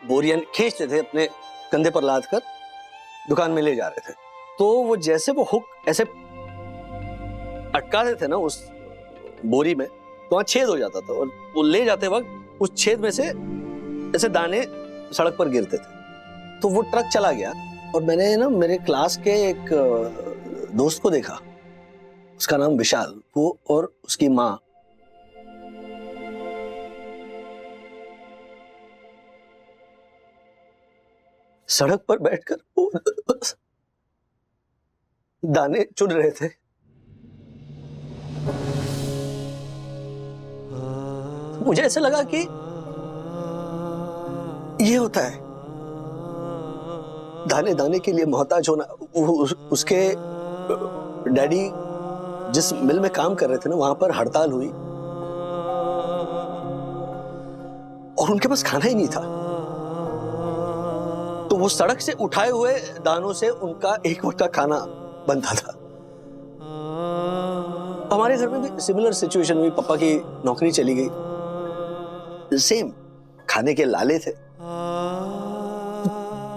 बोरियां खींचते थे, अपने कंधे पर लाद कर दुकान में ले जा रहे थे। तो वो जैसे वो हुक ऐसे अटकाते थे ना उस बोरी में, तो वहां छेद हो जाता था और वो ले जाते वक्त उस छेद में से ऐसे दाने सड़क पर गिरते थे। तो वो ट्रक चला गया और मैंने ना मेरे क्लास के एक दोस्त को देखा, उसका नाम विशाल, वो और उसकी माँ सड़क पर बैठकर वो दाने चुन रहे थे। मुझे ऐसा लगा कि ये होता है दाने दाने के लिए मोहताज होना। उसके डैडी जिस मिल में काम कर रहे थे ना, वहां पर हड़ताल हुई और उनके पास खाना ही नहीं था, तो वो सड़क से उठाए हुए दानों से उनका एक वक्त का खाना बनता था। हमारे घर में भी सिमिलर सिचुएशन हुई, पापा की नौकरी चली गई, सेम खाने के लाले थे।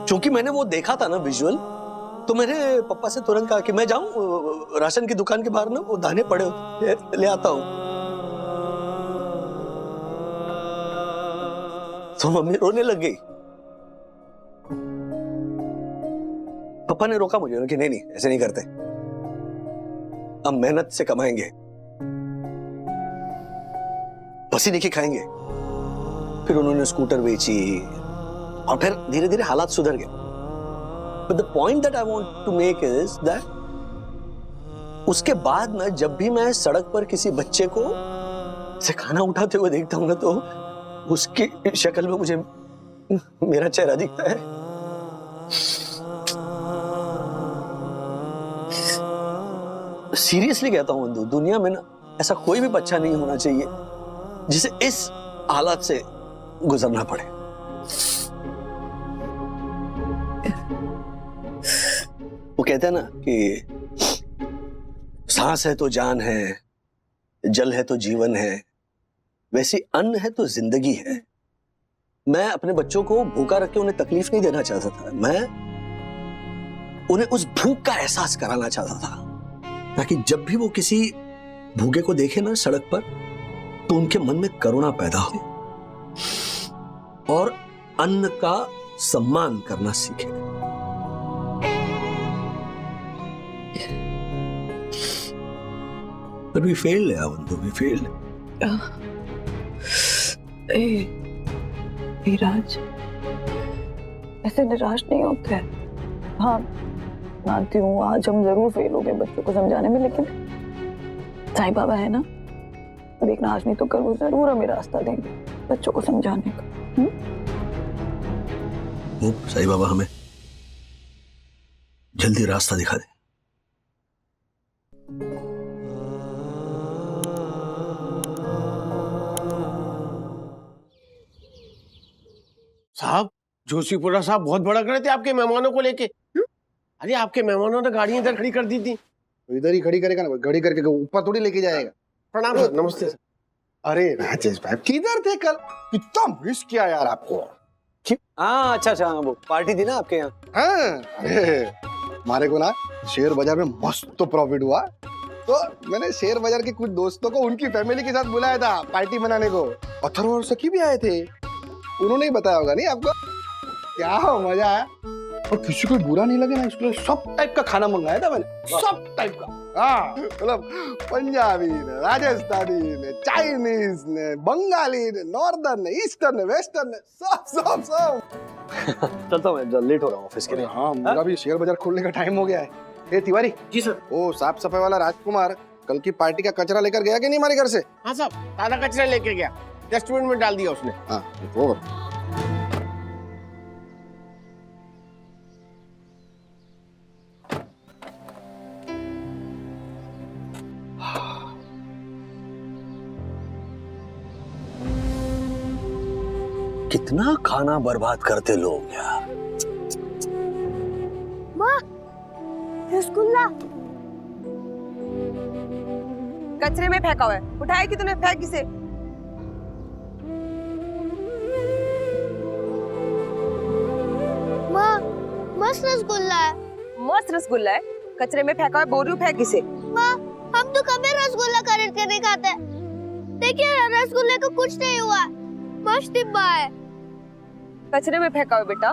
क्योंकि मैंने वो देखा था ना विजुअल, तो मैंने पापा से तुरंत कहा कि मैं जाऊं राशन की दुकान के बाहर ना, वो दाने पड़े ले आता हूं। तो मम्मी रोने लग गई। पापा ने रोका मुझे कि नहीं ऐसे नहीं करते, हम मेहनत से कमाएंगे, पसीने की खाएंगे। फिर उन्होंने स्कूटर बेची और फिर धीरे धीरे हालात सुधर गए। But the point that I want to make is that उसके बाद ना जब भी मैं सड़क पर किसी बच्चे को से खाना उठाते हुए देखता हूं ना, तो उसकी शक्ल में मुझे मेरा चेहरा दिखता है। सीरियसली कहता हूं, दुनिया में ना ऐसा कोई भी बच्चा नहीं होना चाहिए जिसे इस हालात से गुजरना पड़े। वो कहते हैं ना कि सांस है तो जान है, जल है तो जीवन है, वैसी अन्न है तो जिंदगी है। मैं अपने बच्चों को भूखा रख के उन्हें तकलीफ नहीं देना चाहता था, मैं उन्हें उस भूख का एहसास कराना चाहता था, ताकि जब भी वो किसी भूखे को देखे ना सड़क पर तो उनके मन में करुणा पैदा हो और अन्न का सम्मान करना सीखे। But we failed, Avandu, we failed. राज, ऐसे निराश नहीं होते। हाँ, मानती हूँ आज हम जरूर फेल हो गए बच्चों को समझाने में, लेकिन साईं बाबा है ना, देखना आज नहीं तो कल वो जरूर हमें रास्ता देंगे बच्चों को समझाने का। वो साईं बाबा हमें जल्दी रास्ता दिखा दे। साहब, जोशीपुरा साहब बहुत बड़ा करे थे आपके मेहमानों को लेके। अरे आपके मेहमानों ने गाड़ी इधर खड़ी कर दी थी। तो इधर ही खड़ी करेगा ना, खड़ी करके ऊपर थोड़ी लेके जाएगा। प्रणाम सर। नमस्ते सर। अरे राजेश भाई किधर थे कल? कितना मिस किया यार आपको। हाँ अच्छा, वो पार्टी थी ना आपके यहाँ। हाँ, अरे हमारे को ना शेयर बाजार में मस्त तो प्रॉफिट हुआ, तो मैंने शेयर बाजार के कुछ दोस्तों को उनकी फैमिली के साथ बुलाया था पार्टी मनाने को। अथर्व और सखी भी आए थे, उन्होंने ही बताया होगा नहीं आपको? क्या मजा आया, और किसी को बुरा नहीं लगे ना, इसके लिए सब टाइप का खाना मंगाया था मैंने, सब टाइप का। हाँ, मतलब पंजाबी ने, राजस्थानी ने, चाइनीज ने, बंगाली ने, नॉर्दर्न ने, ईस्टर्न ने, वेस्टर्न ने, सब। चलता हूँ मैं, लेट हो रहा हूँ ऑफिस के लिए। हाँ, मेरा भी शेयर बाजार खोलने का टाइम हो गया है। ए तिवारी जी सर। वो साफ सफाई वाला राजकुमार कल की पार्टी का कचरा लेकर गया कि नहीं हमारे घर से? हाँ साहब, सारा कचरा लेके गया, डस्टबिन में डाल दिया उसने। हाँ, वो कितना खाना बर्बाद करते लोग यार। माँ, रसगुल्ला कचरे में फेंका हुआ है, उठाया कि तूने? फेंक किसे? माँ, मस्त रसगुल्ला है। मस्त रसगुल्ला है, कचरे में फेंका हुआ है, बोल रही हूँ फेंक किसे? माँ, हम तो कभी रसगुल्ला खरीद के नहीं खाते। देखिए रसगुल्ले को कुछ नहीं हुआ, मस्त डिब्बा है। कचरे में फेंका हुआ बेटा,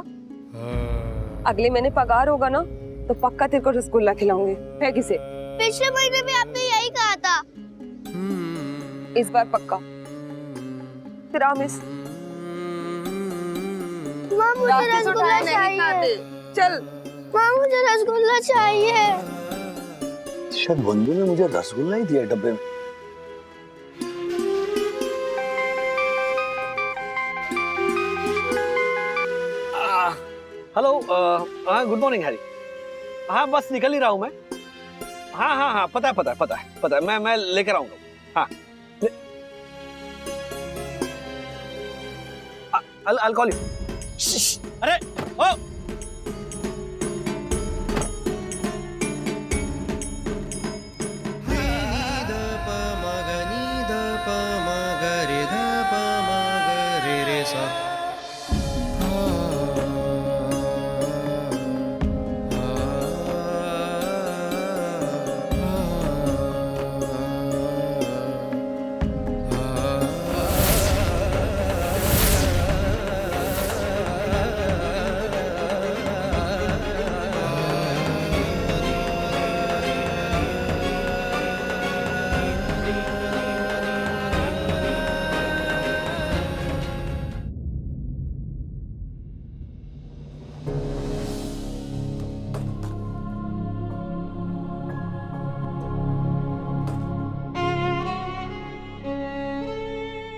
अगले महीने पगार होगा ना तो पक्का तेरे को रसगुल्ला खिलाऊंगी। फेंक किसे? पिछले महीने भी आपने यही कहा था। इस बार पक्का। प्रॉमिस। माँ, मुझे रसगुल्ला चाहिए। चल। माँ, मुझे रसगुल्ला चाहिए। शायद बंधु ने मुझे रसगुल्ला ही दिया डब्बे में। हेलो, हाँ गुड मॉर्निंग हैरी। हाँ बस निकल ही रहा हूँ मैं। हाँ पता है मैं लेकर आऊंगा। हाँ I'll call you। अरे ओ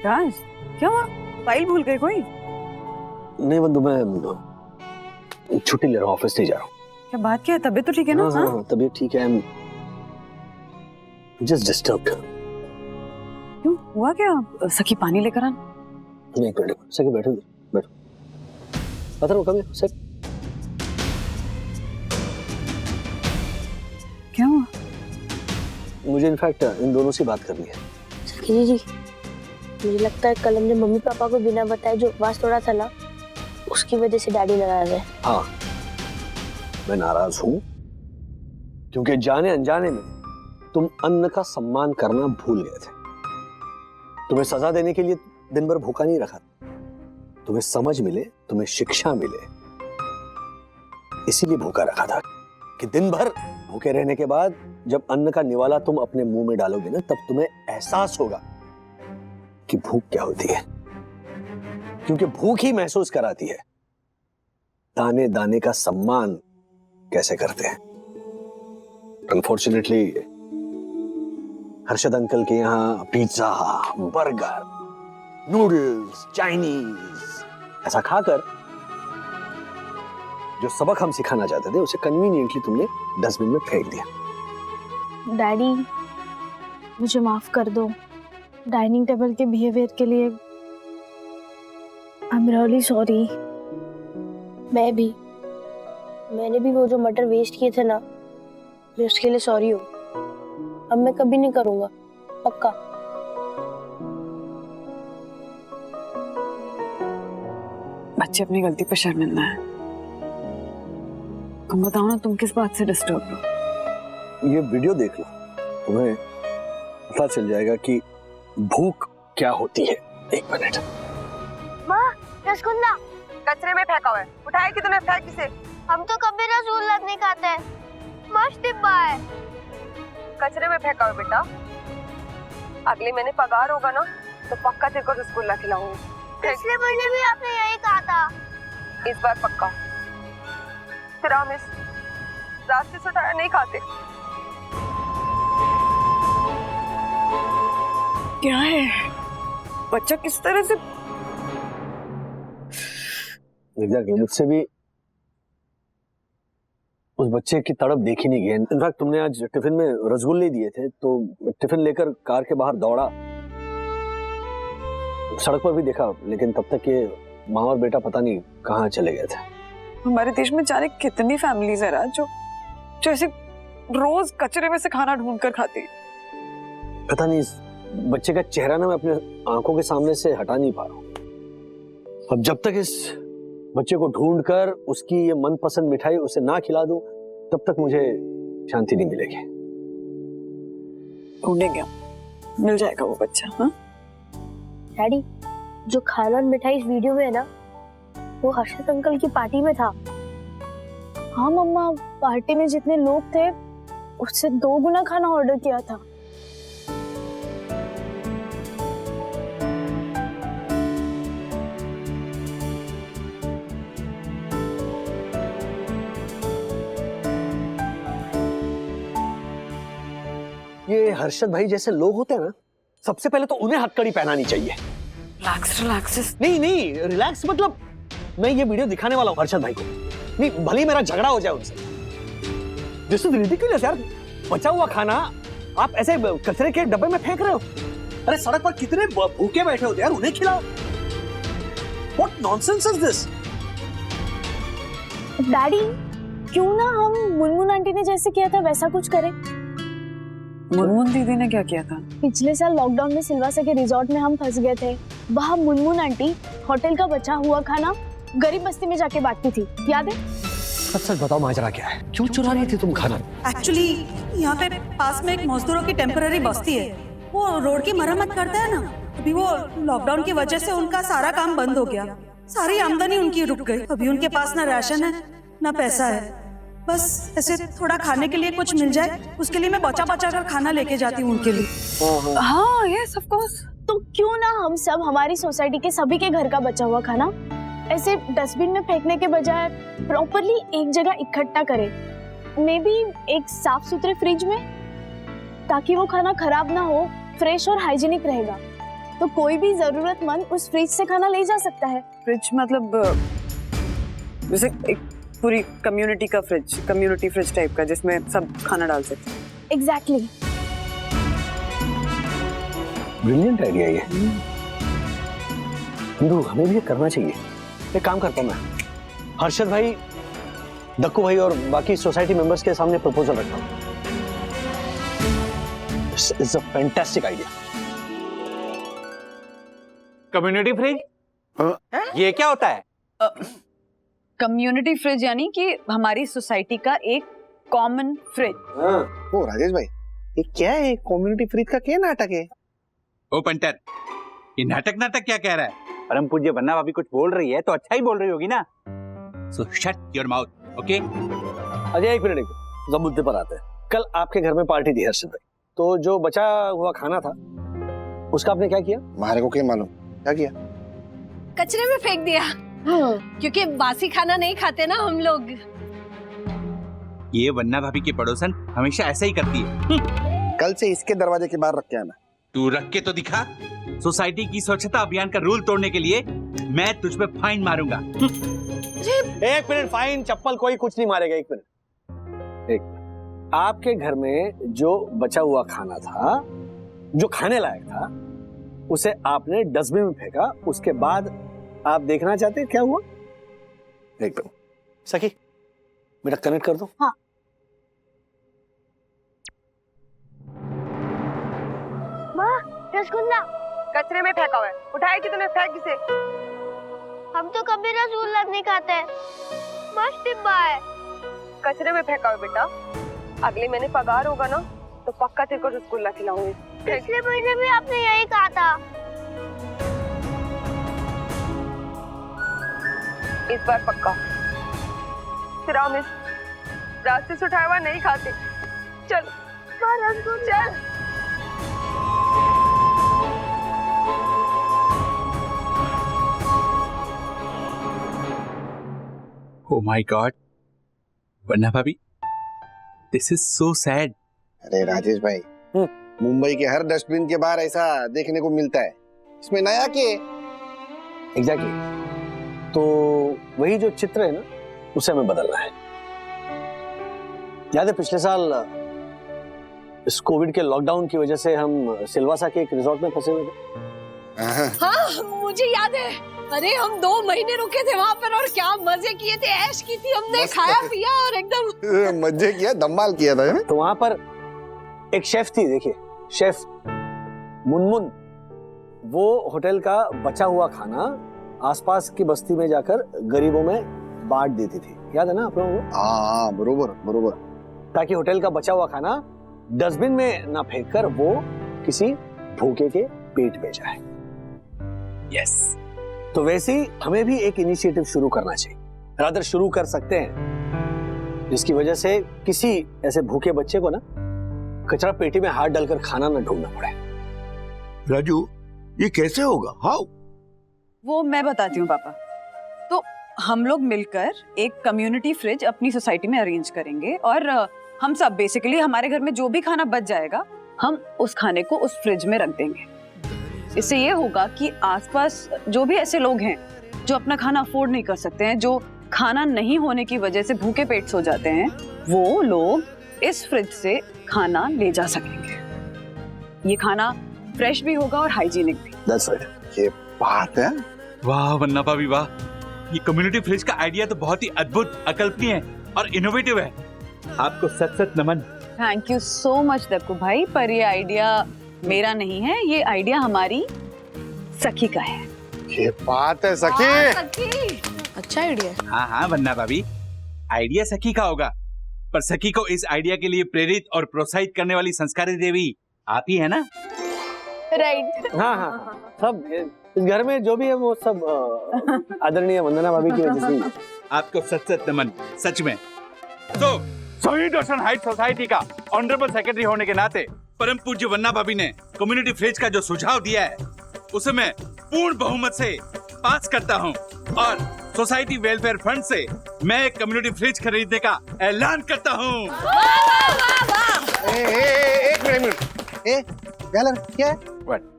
राज, क्या हुआ? फाइल भूल गए कोई? नहीं बंधु, मैं छुट्टी ले रहा हूँ, ऑफिस नहीं जा रहा हूँ। क्या बात, क्या है? तबीयत तो ठीक है ना? हाँ, तबीयत ठीक है। Just disturbed. क्यों, हुआ क्या? सखी पानी लेकर आना। नहीं सके, बैठो। अथर्व कम है सर। क्या हुआ? मुझे इनफैक्ट इन दोनों से बात करनी है। सखी जी, मुझे लगता है कल हमने मम्मी पापा को बिना बताए जो उपवास तोड़ा था ना, उसकी वजह से डैडी नाराज है। हाँ, मैं नाराज हूँ क्योंकि जाने अनजाने में तुम अन्न का सम्मान करना भूल गए थे। तुम्हें सजा देने के लिए दिन भर भूखा नहीं रखा, तुम्हें समझ मिले, तुम्हें शिक्षा मिले, इसीलिए भूखा रखा था कि दिन भर भूखे रहने के बाद जब अन्न का निवाला तुम अपने मुंह में डालोगे ना, तब तुम्हें एहसास होगा कि भूख क्या होती है, क्योंकि भूख ही महसूस कराती है दाने दाने का सम्मान कैसे करते हैं। अनफॉर्चुनेटली हर्षद अंकल के यहाँ पिज्जा, बर्गर, नूडल्स, चाइनीज ऐसा खाकर जो सबक हम सिखाना चाहते थे उसे कन्वीनियंटली तुमने डस्टबिन में फेंक दिया। डैडी मुझे माफ कर दो डाइनिंग टेबल के बिहेवियर के लिए। I am really sorry. मैंने भी वो जो मटर वेस्ट किए थे ना, मैं उसके लिए सॉरी हूँ। अब मैं कभी नहीं करूँगा, पक्का। बच्चे अपनी गलती पे शर्मिंदा है। तुम बताओ ना, तुम किस बात से डिस्टर्ब हो? ये वीडियो देख लो, तुम्हें पता चल जाएगा कि भूख क्या होती है। 1 मिनट। माँ, रसगुल्ला कचरे में फेंका हुआ है, उठाया कि तूने? फेंक इसे। हम तो कभी रसगुल्ला नहीं खाते हैं, मस्त डिब्बा है। कचरे में फेंका हुआ बेटा। अगले महीने पगार होगा ना, तो पक्का तेरे को रसगुल्ला खिलाऊंगी। पिछले महीने भी आपने यही कहा था। इस बार पक्का। फिर हम इस रास्ते से उठाया नहीं खाते। क्या है? बच्चा किस तरह से? मुझसे भी उस बच्चे की तड़प देखी नहीं गई। इनफैक्ट तुमने आज टिफिन में रसगुल्ले दिए थे, तो टिफिन लेकर कार के बाहर दौड़ा, सड़क पर भी देखा, लेकिन तब तक ये माँ और बेटा पता नहीं कहाँ चले गए थे। हमारे देश में जाने कितनी फैमिलीज है राज, जो ऐसे रोज कचरे में से खाना ढूंढ कर खाती। पता नहीं, इस बच्चे का चेहरा ना मैं अपने आंखों के सामने से हटा नहीं पा रहा हूँ। अब जब तक इस बच्चे को ढूंढकर उसकी ये मनपसंद मिठाई उसे ना खिला दूं, तब तक मुझे शांति नहीं मिलेगी। ढूंढेंगे, मिल जाएगा वो बच्चा। हाँ डैडी, जो खाना और मिठाई इस वीडियो में है ना, वो हर्षद अंकल की पार्टी में था। हाँ मम्मा, पार्टी में जितने लोग थे उससे 2 गुना खाना ऑर्डर किया था। ये हर्षद भाई जैसे लोग होते हैं ना, सबसे पहले तो उन्हें हथकड़ी पहनानी चाहिए। रिलैक्स। नहीं, रिलैक्स मतलब मैं ये वीडियो दिखाने वाला हूँ हर्षद भाई को। नहीं, भले ही मेरा झगड़ा हो जाए उनसे। दिस इज रिडिकुलस यार। बचा हुआ खाना आप ऐसे कचरे के डब्बे में फेंक रहे हो। अरे सड़क पर कितने भूखे बैठे होते हैं यार, उन्हें खिलाओ। What nonsense is this? Daddy, क्यों ना हम मुनमुन आंटी ने जैसे किया था वैसा कुछ करें? मुनमुन दीदी ने क्या किया था? पिछले साल लॉकडाउन में सिलवासा के रिजॉर्ट में हम फंस गए थे। वहाँ मुनमुन आंटी होटल का बचा हुआ खाना गरीब बस्ती में जाके बांटती थी, याद है? सच बताओ माजरा क्या है? क्यों चुरा रही थी तुम खाना? एक्चुअली यहाँ पे पास में एक मजदूरों की टेम्पररी बस्ती है, वो रोड की मरम्मत करता है ना। अभी वो लॉकडाउन की वजह से उनका सारा काम बंद हो गया, सारी आमदनी उनकी रुक गई। अभी उनके पास ना राशन है ना पैसा है, बस ऐसे थोड़ा खाने के लिए कुछ मिल जाए, उसके लिए मैं बचा कर खाना लेके जाती हूँ उनके लिए। हाँ यस ऑफ कोर्स। तो क्यों ना हम सब हमारी सोसाइटी के सभी के घर का बचा हुआ खाना ऐसे डस्टबिन में फेंकने के बजाय प्रॉपरली एक जगह इकट्ठा करें, मे बी एक साफ सुथरे फ्रिज में, ताकि वो खाना खराब ना हो, फ्रेश और हाइजीनिक रहेगा। तो कोई भी जरूरतमंद उस फ्रिज से खाना ले जा सकता है। फ्रिज मतलब जैसे एक पूरी कम्युनिटी का फ्रिज, कम्युनिटी फ्रिज टाइप का, जिसमें सब खाना डाल सकते हैं। एग्जैक्टली। ब्रिलियंट आइडिया ये। हिंदू, हमें भी ये करना चाहिए। एक काम करता हूं मैं, हर्षद भाई, दक्कू भाई और बाकी सोसाइटी मेंबर्स के सामने प्रपोजल रखता हूं। This is a fantastic idea. Community fridge? ये क्या होता है? कम्युनिटी फ्रिज यानी कि हमारी सोसाइटी का एक कॉमन फ्रिज। ओ राजेश भाई, ये क्या है? कम्युनिटी फ्रिज का क्या नाटक है? ओ पंटर, ये नाटक नाटक क्या कह रहा है? परम पूज्य वन्ना भाभी कुछ बोल रही है तो अच्छा ही बोल रही होगी ना। सो shut your mouth, okay? Ajay एक मिनट, जब मुद्दे पर आते हैं। कल आपके घर में पार्टी थी हर्षित भाई, तो जो बचा हुआ खाना था उसका आपने क्या किया? हमारे को क्या मालूम क्या किया? कचरे में फेंक दिया, क्योंकि बासी खाना नहीं खाते ना हम लोग। ये वन्ना भाभी की पड़ोसन हमेशा ऐसा ही करती है। कल से इसके दरवाजे के बाहर रख के आना। तू रख के तो दिखा। सोसाइटी की स्वच्छता अभियान का रूल तोड़ने के लिए मैं तुझ पे फाइन मारूंगा। एक मिनट, फाइन चप्पल कोई कुछ नहीं मारेगा। एक मिनट, एक आपके घर में जो बचा हुआ खाना था, जो खाने लायक था, उसे आपने डस्टबिन में फेंका, उसके बाद आप देखना चाहते हैं क्या हुआ? एक मिनट सखी, बेटा कनेक्ट कर दो। हाँ। रसगुल्ला कचरे में फेंका हुआ है, उठाया कि तूने? फेंक इसे। हम तो कभी रसगुल्ला नहीं खाते, मस्त डिब्बा है। कचरे में फेंका हुआ बेटा। अगले महीने पगार होगा ना तो पक्का तेरे को रसगुल्ला खिलाऊंगी। पिछले महीने भी आपने यही कहा था। इस बार पक्का। फिर हम इस रास्ते से उठाया हुआ नहीं खाते। चल चल। Oh my God, वन्ना भाभी, this is so sad. अरे राजेश भाई, मुंबई के हर डस्टबिन के बाहर ऐसा देखने को मिलता है, इसमें नया क्या है? एग्जैक्टली। तो वही जो चित्र है ना, उसे हमें बदलना है। याद है पिछले साल इस कोविड के लॉकडाउन की वजह से हम सिलवासा के एक रिजॉर्ट में फंसे हुए थे? हाँ मुझे याद है। अरे हम 2 महीने रुके थे वहाँ पर और क्या मजे किए थे, ऐश की थी हमने, खाया पिया और एकदम मजे किया, धमाल किया था। तो वहां पर एक शेफ थी, देखिए शेफ मुनमुन, वो होटल का बचा हुआ खाना आसपास की बस्ती में जाकर गरीबों में बांट देती थी। याद है ना आप लोगों को? हाँ बरोबर बरोबर। ताकि होटल का बचा हुआ खाना डस्टबिन में ना फेंककर वो किसी भूखे के पेट में जाए। यस। तो वैसे ही हमें भी एक इनिशिएटिव शुरू करना चाहिए, रादर शुरू कर सकते हैं, जिसकी वजह से किसी ऐसे भूखे बच्चे को ना कचरा पेटी में हाथ डालकर खाना न ढूंढना पड़े। राजू, ये कैसे होगा? हाउ? वो मैं बताती हूँ पापा। तो हम लोग मिलकर एक कम्युनिटी फ्रिज अपनी सोसाइटी में अरेंज करेंगे और हम सब बेसिकली हमारे घर में जो भी खाना बच जाएगा हम उस खाने को उस फ्रिज में रख देंगे। इससे ये होगा कि आसपास जो भी ऐसे लोग हैं जो अपना खाना अफोर्ड नहीं कर सकते हैं, जो खाना नहीं होने की वजह से भूखे पेट सो जाते हैं, वो लोग इस फ्रिज से खाना ले जा सकेंगे। ये खाना फ्रेश भी होगा और हाइजीनिक भी। That's right। ये बात है। वाह वन्ना भाभी वाह, ये कम्युनिटी फ्रिज का आइडिया तो बहुत ही अद्भुत, अकल्पनीय और इनोवेटिव है। आपको सच सच नमन। Thank you so much Dakku भाई, पर ये आइडिया मेरा नहीं है, ये आइडिया हमारी सखी का है। ये बात है सखी। अच्छा आइडिया। हाँ हाँ वन्ना भाभी, आइडिया सखी का होगा, पर सखी को इस आइडिया के लिए प्रेरित और प्रोत्साहित करने वाली संस्कारी देवी आप ही है ना? राइट। हाँ हाँ, सब इस घर में जो भी है वो सब आदरणीय वंदना भाभी की वजह से। आपको सच सच नमन, सच में। तो सोही दर्शन हाइट सोसाइटी का ऑनरेबल सेक्रेटरी होने के नाते परम पूज्य वन्ना भाभी ने कम्युनिटी फ्रिज का जो सुझाव दिया है उसे मैं पूर्ण बहुमत से पास करता हूं और सोसाइटी वेलफेयर फंड से मैं एक कम्युनिटी फ्रिज खरीदने का ऐलान करता हूं। एक मिनट, क्या है?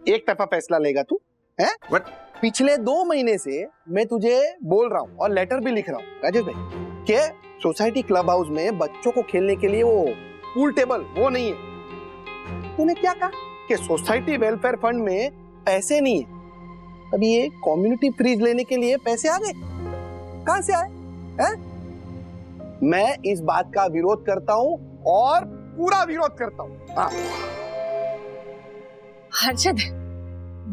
एक तरफा फैसला लेगा तू? हैं? पिछले 2 महीने से मैं तुझे बोल रहा हूँ और लेटर भी लिख रहा हूँ राजेश भाई कि सोसाइटी क्लब हाउस में बच्चों को खेलने के लिए वो पूल टेबल वो नहीं है। तूने क्या कहा कि सोसाइटी वेलफेयर फंड में पैसे नहीं है। अभी ये कम्युनिटी फ्रिज लेने के लिए पैसे आ गए, कहां से आए? हैं? मैं इस बात का विरोध करता हूं और पूरा विरोध करता हूं। हाँ। हर्षद,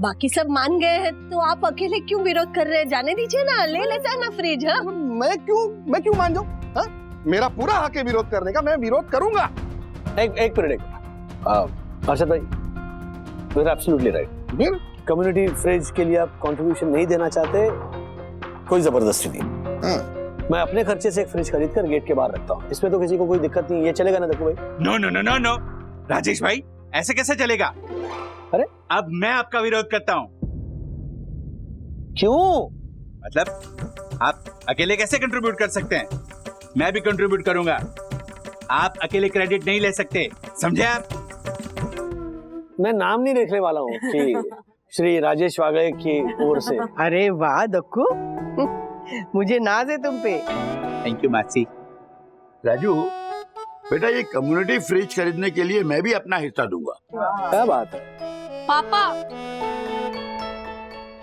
बाकी सब मान गए हैं तो आप अकेले क्यों विरोध कर रहे हैं? जाने दीजिए ना, ले लेता है ना फ्रिज। हाँ? मैं क्यों मान जाऊं? हाँ? मेरा पूरा हक है विरोध करने का, मैं विरोध करूंगा। एक मिनट, अर्शद भाई, यू आर एब्सोल्युटली राइट। फिर कम्युनिटी फ्रिज के लिए आप कंट्रीब्यूशन नहीं देना चाहते, कोई जबरदस्ती नहीं। मैं अपने खर्चे से एक फ्रिज खरीद कर गेट के बाहर रखता हूँ, इसमें तो किसी को कोई दिक्कत नहीं। ये चलेगा ना देखो भाई? No no no no no Rajesh भाई, ऐसे कैसे चलेगा? अरे अब मैं आपका विरोध करता हूँ। क्यों? मतलब आप अकेले कैसे कंट्रीब्यूट कर सकते हैं? मैं भी कंट्रीब्यूट करूंगा। आप अकेले क्रेडिट नहीं ले सकते, समझे आप? मैं नाम नहीं लिखने वाला हूँ कि श्री राजेश वागले की ओर से। अरे वाह दक्कू, मुझे नाज है तुम पे। थैंक यू मासी। राजू बेटा, ये कम्युनिटी फ्रिज खरीदने के लिए मैं भी अपना हिस्सा दूंगा। क्या बात है? पापा,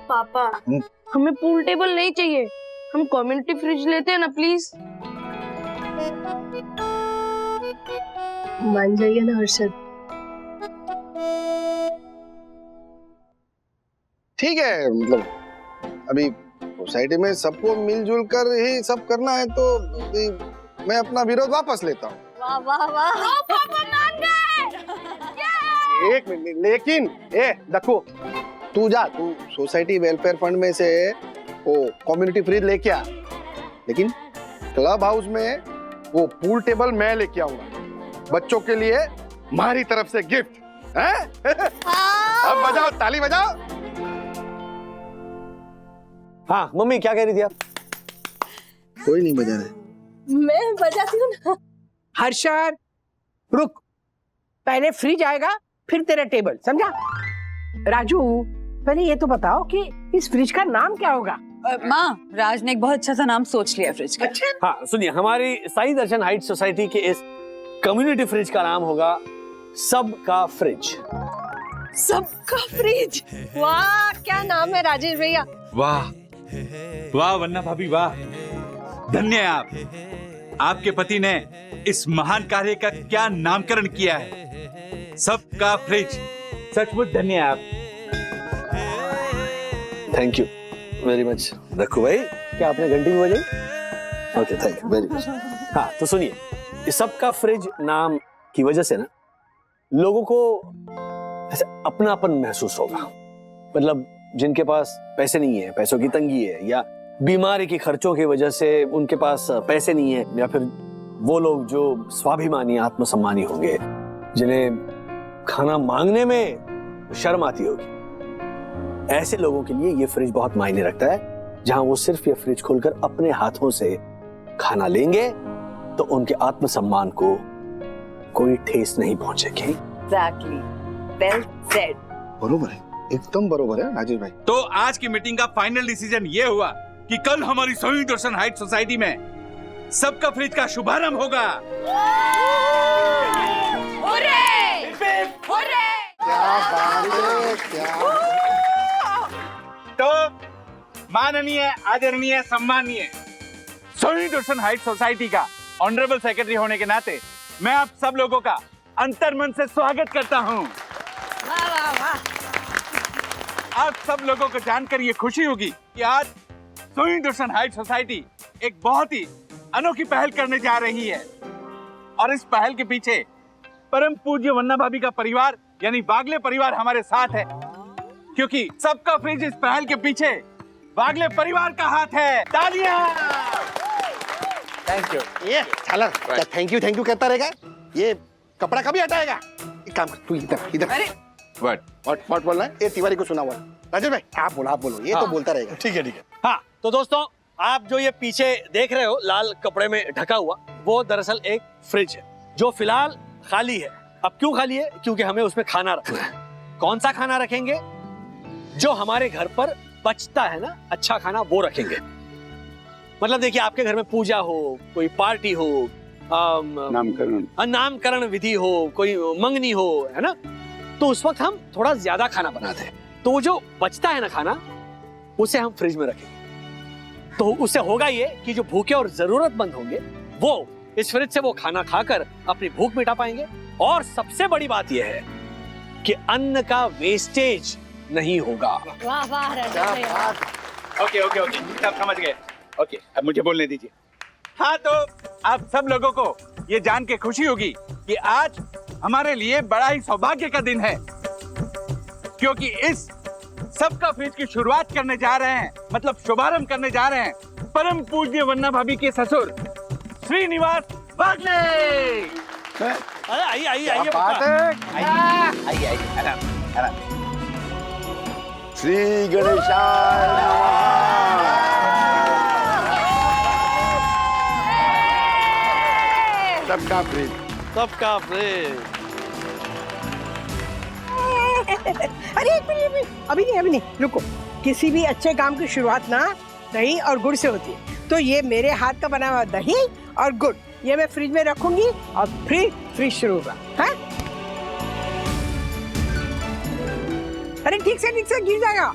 पापा, हमें पूल टेबल नहीं चाहिए, हम कम्युनिटी फ्रिज लेते हैं ना प्लीज। मान जाइए ना हर्षद। ठीक है, मतलब अभी सोसाइटी में सबको मिलजुल कर ही सब करना है, तो मैं अपना विरोध वापस लेता हूँ। वाह वाह वाह, पापा मान गए। एक मिनट, लेकिन दक्कू, तू जा, तू सोसाइटी वेलफेयर फंड में से वो कम्युनिटी फ्रिज लेके आ, लेकिन क्लब हाउस में वो पूल टेबल मैं लेके आऊंगा, बच्चों के लिए हमारी तरफ से गिफ्ट है। अब बजाओ, ताली बजाओ। हाँ मम्मी, क्या कह रही थी आप? कोई नहीं बजा रहे। मैं बजाती हूँ ना। हर्षद रुक, पहले फ्रिज आएगा फिर तेरा टेबल, समझा? राजू पहले ये तो बताओ कि इस फ्रिज का नाम क्या होगा? माँ, राज ने एक बहुत अच्छा सा नाम सोच लिया फ्रिज का। अच्छा? हाँ सुनिए, हमारी साई दर्शन हाइट सोसाइटी के इस कम्युनिटी फ्रिज का नाम होगा सबका फ्रिज। सबका फ्रिज, वाह क्या नाम है राजेश भैया। वाह वाह वन्ना भाभी, वाह, धन्य है आप। आपके पति ने इस महान कार्य का क्या नामकरण किया है, सबका फ्रिज। सचमुच धन्य है आप। थैंक यू वेरी मच रखू भाई। क्या आपने घंटी भी बजाई? Okay, thank you very much. हाँ तो सुनिए, इस सबका फ्रिज नाम की वजह से ना लोगों को ऐसे अपनापन महसूस होगा। मतलब जिनके पास पैसे नहीं है, पैसों की तंगी है, या बीमारी के खर्चों की वजह से उनके पास पैसे नहीं है, या फिर वो लोग जो स्वाभिमानी आत्मसम्मानी होंगे, जिन्हें खाना मांगने में शर्म आती होगी, ऐसे लोगों के लिए ये फ्रिज बहुत मायने रखता है। जहां वो सिर्फ ये फ्रिज खोलकर अपने हाथों से खाना लेंगे तो उनके आत्मसम्मान को कोई ठेस नहीं पहुंचेगी। Exactly. Well said. बरोबर है, एकदम बरोबर है राजेश भाई। तो आज की मीटिंग का फाइनल डिसीजन ये हुआ कि कल हमारी साई दर्शन हाइट सोसाइटी में सबका फ्रिज का शुभारंभ होगा। क्या बात है, क्या तो माननीय, आदरणीय, सम्मानीय साई दर्शन हाइट सोसाइटी का ऑनरेबल सेक्रेटरी होने के नाते मैं आप सब लोगों का अंतर्मन से स्वागत करता हूं। आप सब लोगों को जानकर ये खुशी होगी कि आज साई दर्शन हाइट सोसाइटी एक बहुत ही अनोखी पहल करने जा रही है, और इस पहल के पीछे परम पूज्य वन्ना भाभी का परिवार यानी वागले परिवार हमारे साथ है, क्योंकि सबका फ्रिज इस पहल के पीछे वागले परिवार का हाथ है। तालियां! Thank you. ये साला थैंक यू कहता रहेगा, ये कपड़ा कभी हटाएगा? एक काम कर, तू इधर इधर। अरे व्हाट बोलना है? ये तिवारी को सुना हुआ। राजेश भाई आप बोलो, ये तो बोलता रहेगा। ठीक है। हाँ तो दोस्तों, आप जो ये पीछे देख रहे हो लाल कपड़े में ढका हुआ, वो दरअसल एक फ्रिज है जो फिलहाल खाली है। अब क्यों खाली है? क्योंकि हमें उसमें खाना रखना है। कौन सा खाना रखेंगे? जो हमारे घर पर बचता है ना, अच्छा खाना, वो रखेंगे। मतलब देखिए, आपके घर में पूजा हो, कोई पार्टी हो, नामकरण विधि हो, कोई मंगनी हो, है ना, तो उस वक्त हम थोड़ा ज्यादा खाना बनाते हैं। तो वो जो बचता है ना खाना, उसे हम फ्रिज में रखेंगे। तो उससे होगा ये कि जो भूखे और जरूरतमंद होंगे वो इस फ्रिज से वो खाना खाकर अपनी भूख मिटा पाएंगे। और सबसे बड़ी बात यह है कि अन्न का वेस्टेज नहीं होगा। वाह वाह राजेश भैया। ओके सब समझ गए। ओके, अब मुझे बोलने दीजिए। हाँ तो आप सब लोगों को ये जान के खुशी होगी कि आज हमारे लिए बड़ा ही सौभाग्य का दिन है, क्योंकि इस सबका फ्रिज की शुरुआत करने जा रहे हैं, मतलब शुभारंभ करने जा रहे हैं परम पूज्य वन्ना भाभी के ससुर श्रीनिवास वागले। आइए आइए आइए बात है। आइए आराम आराम। श्री गणेशाय नमः। सबका फ्रिज, सबका फ्रिज। अरे एक मिनट, अभी नहीं रुको। किसी भी अच्छे काम की शुरुआत ना दही और गुड़ से होती है, तो ये मेरे हाथ का बना हुआ दही और गुड़ ये मैं फ्रिज में रखूंगी और फिर फ्रिज शुरू होगा। हाँ? अरे ठीक से गिर जाएगा।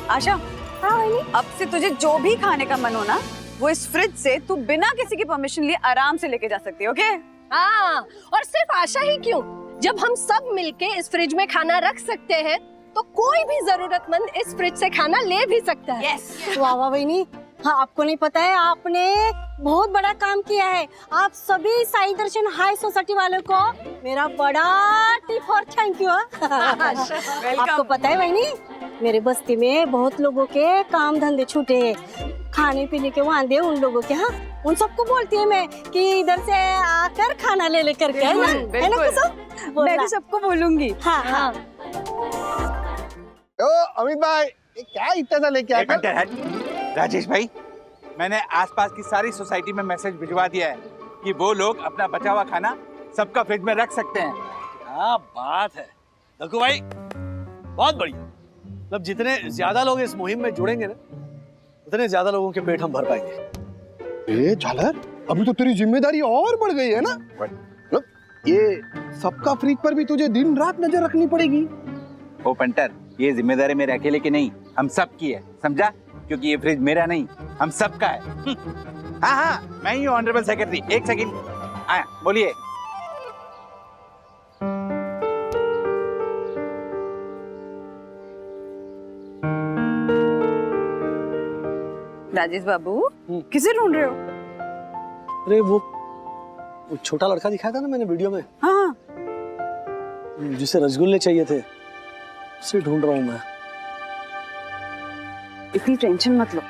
आशा, हाँ अब से तुझे जो भी खाने का मन हो ना, वो इस फ्रिज से तू बिना किसी की परमिशन लिए आराम से लेके जा सकती है। ओके? हाँ, और सिर्फ आशा ही क्यों, जब हम सब मिलके इस फ्रिज में खाना रख सकते हैं तो कोई भी जरूरतमंद इस फ्रिज से खाना ले भी सकता है। यस। वाह वाह बहनी, हाँ आपको नहीं पता है, आपने बहुत बड़ा काम किया है। आप सभी साई दर्शन हाई सोसाइटी वालों को मेरा बड़ा टिप और थैंक यू। आपको पता है बहनी, मेरे बस्ती में बहुत लोगों के काम धंधे छूटे हैं, खाने पीने के वांदे उन लोगों के। हाँ, उन सबको बोलती है मैं कि इधर से आकर खाना ले लेकर के, है ना कुसुम? मैं भी सबको बोलूंगी। हाँ हाँ। ओ अमित भाई, ये क्या इतना सा लेके एक मिनट है राजेश भाई, मैंने आसपास की सारी सोसाइटी में मैसेज भिजवा दिया है कि वो लोग अपना बचा हुआ खाना सबका फ्रिज में रख सकते हैं। क्या बात है दक्कू भाई, बहुत बढ़िया। मतलब जितने ज्यादा लोग इस मुहिम में जुड़ेंगे ना, उतने ज्यादा लोगों के पेट हम भर पाएंगे। ए झालर, अभी तो तेरी जिम्मेदारी और बढ़ गई है ना। मतलब ये सबका फ्रिज पर भी तुझे दिन रात नजर रखनी पड़ेगी। ओ पंटर, ये जिम्मेदारी मेरे अकेले की नहीं, हम सब की है, समझा? क्योंकि ये फ्रिज मेरा नहीं, हम सबका है। हाँ, मैं ही हूँ ऑनरेबल सेक्रेटरी। एक सेकंड, आया बोलिए। राजेश बाबू, किसे ढूंढ रहे हो? अरे वो छोटा लड़का दिखाया था ना मैंने वीडियो में, हाँ, जिसे रसगुल्ले चाहिए थे, उसे ढूंढ रहा हूँ मैं। इतनी टेंशन मत लो,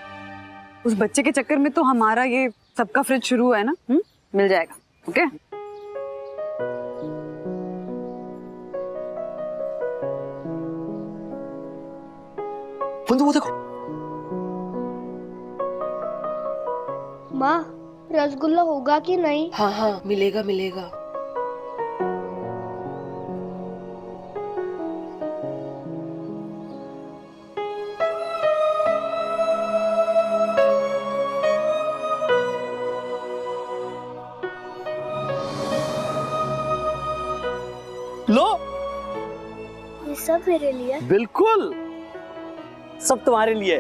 उस बच्चे के चक्कर में तो हमारा ये सबका फ्रिज शुरू है ना। मिल जाएगा। ओके? वो देखो। माँ, रसगुल्ला होगा कि नहीं? हाँ हाँ, मिलेगा मिलेगा। लो, ये सब मेरे लिए। बिल्कुल, सब तुम्हारे लिए।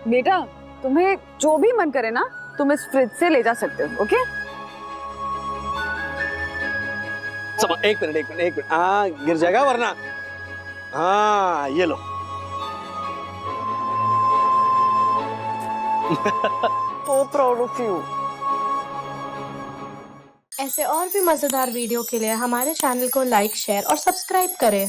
बेटा, तुम्हें जो भी मन करे ना, तुम इस फ्रिज से ले जा सकते हो। ओके? सब एक मिनट। हाँ, गिर जाएगा वरना। हाँ, ये लो। So proud of you. ऐसे और भी मजेदार वीडियो के लिए हमारे चैनल को लाइक, शेयर और सब्सक्राइब करें।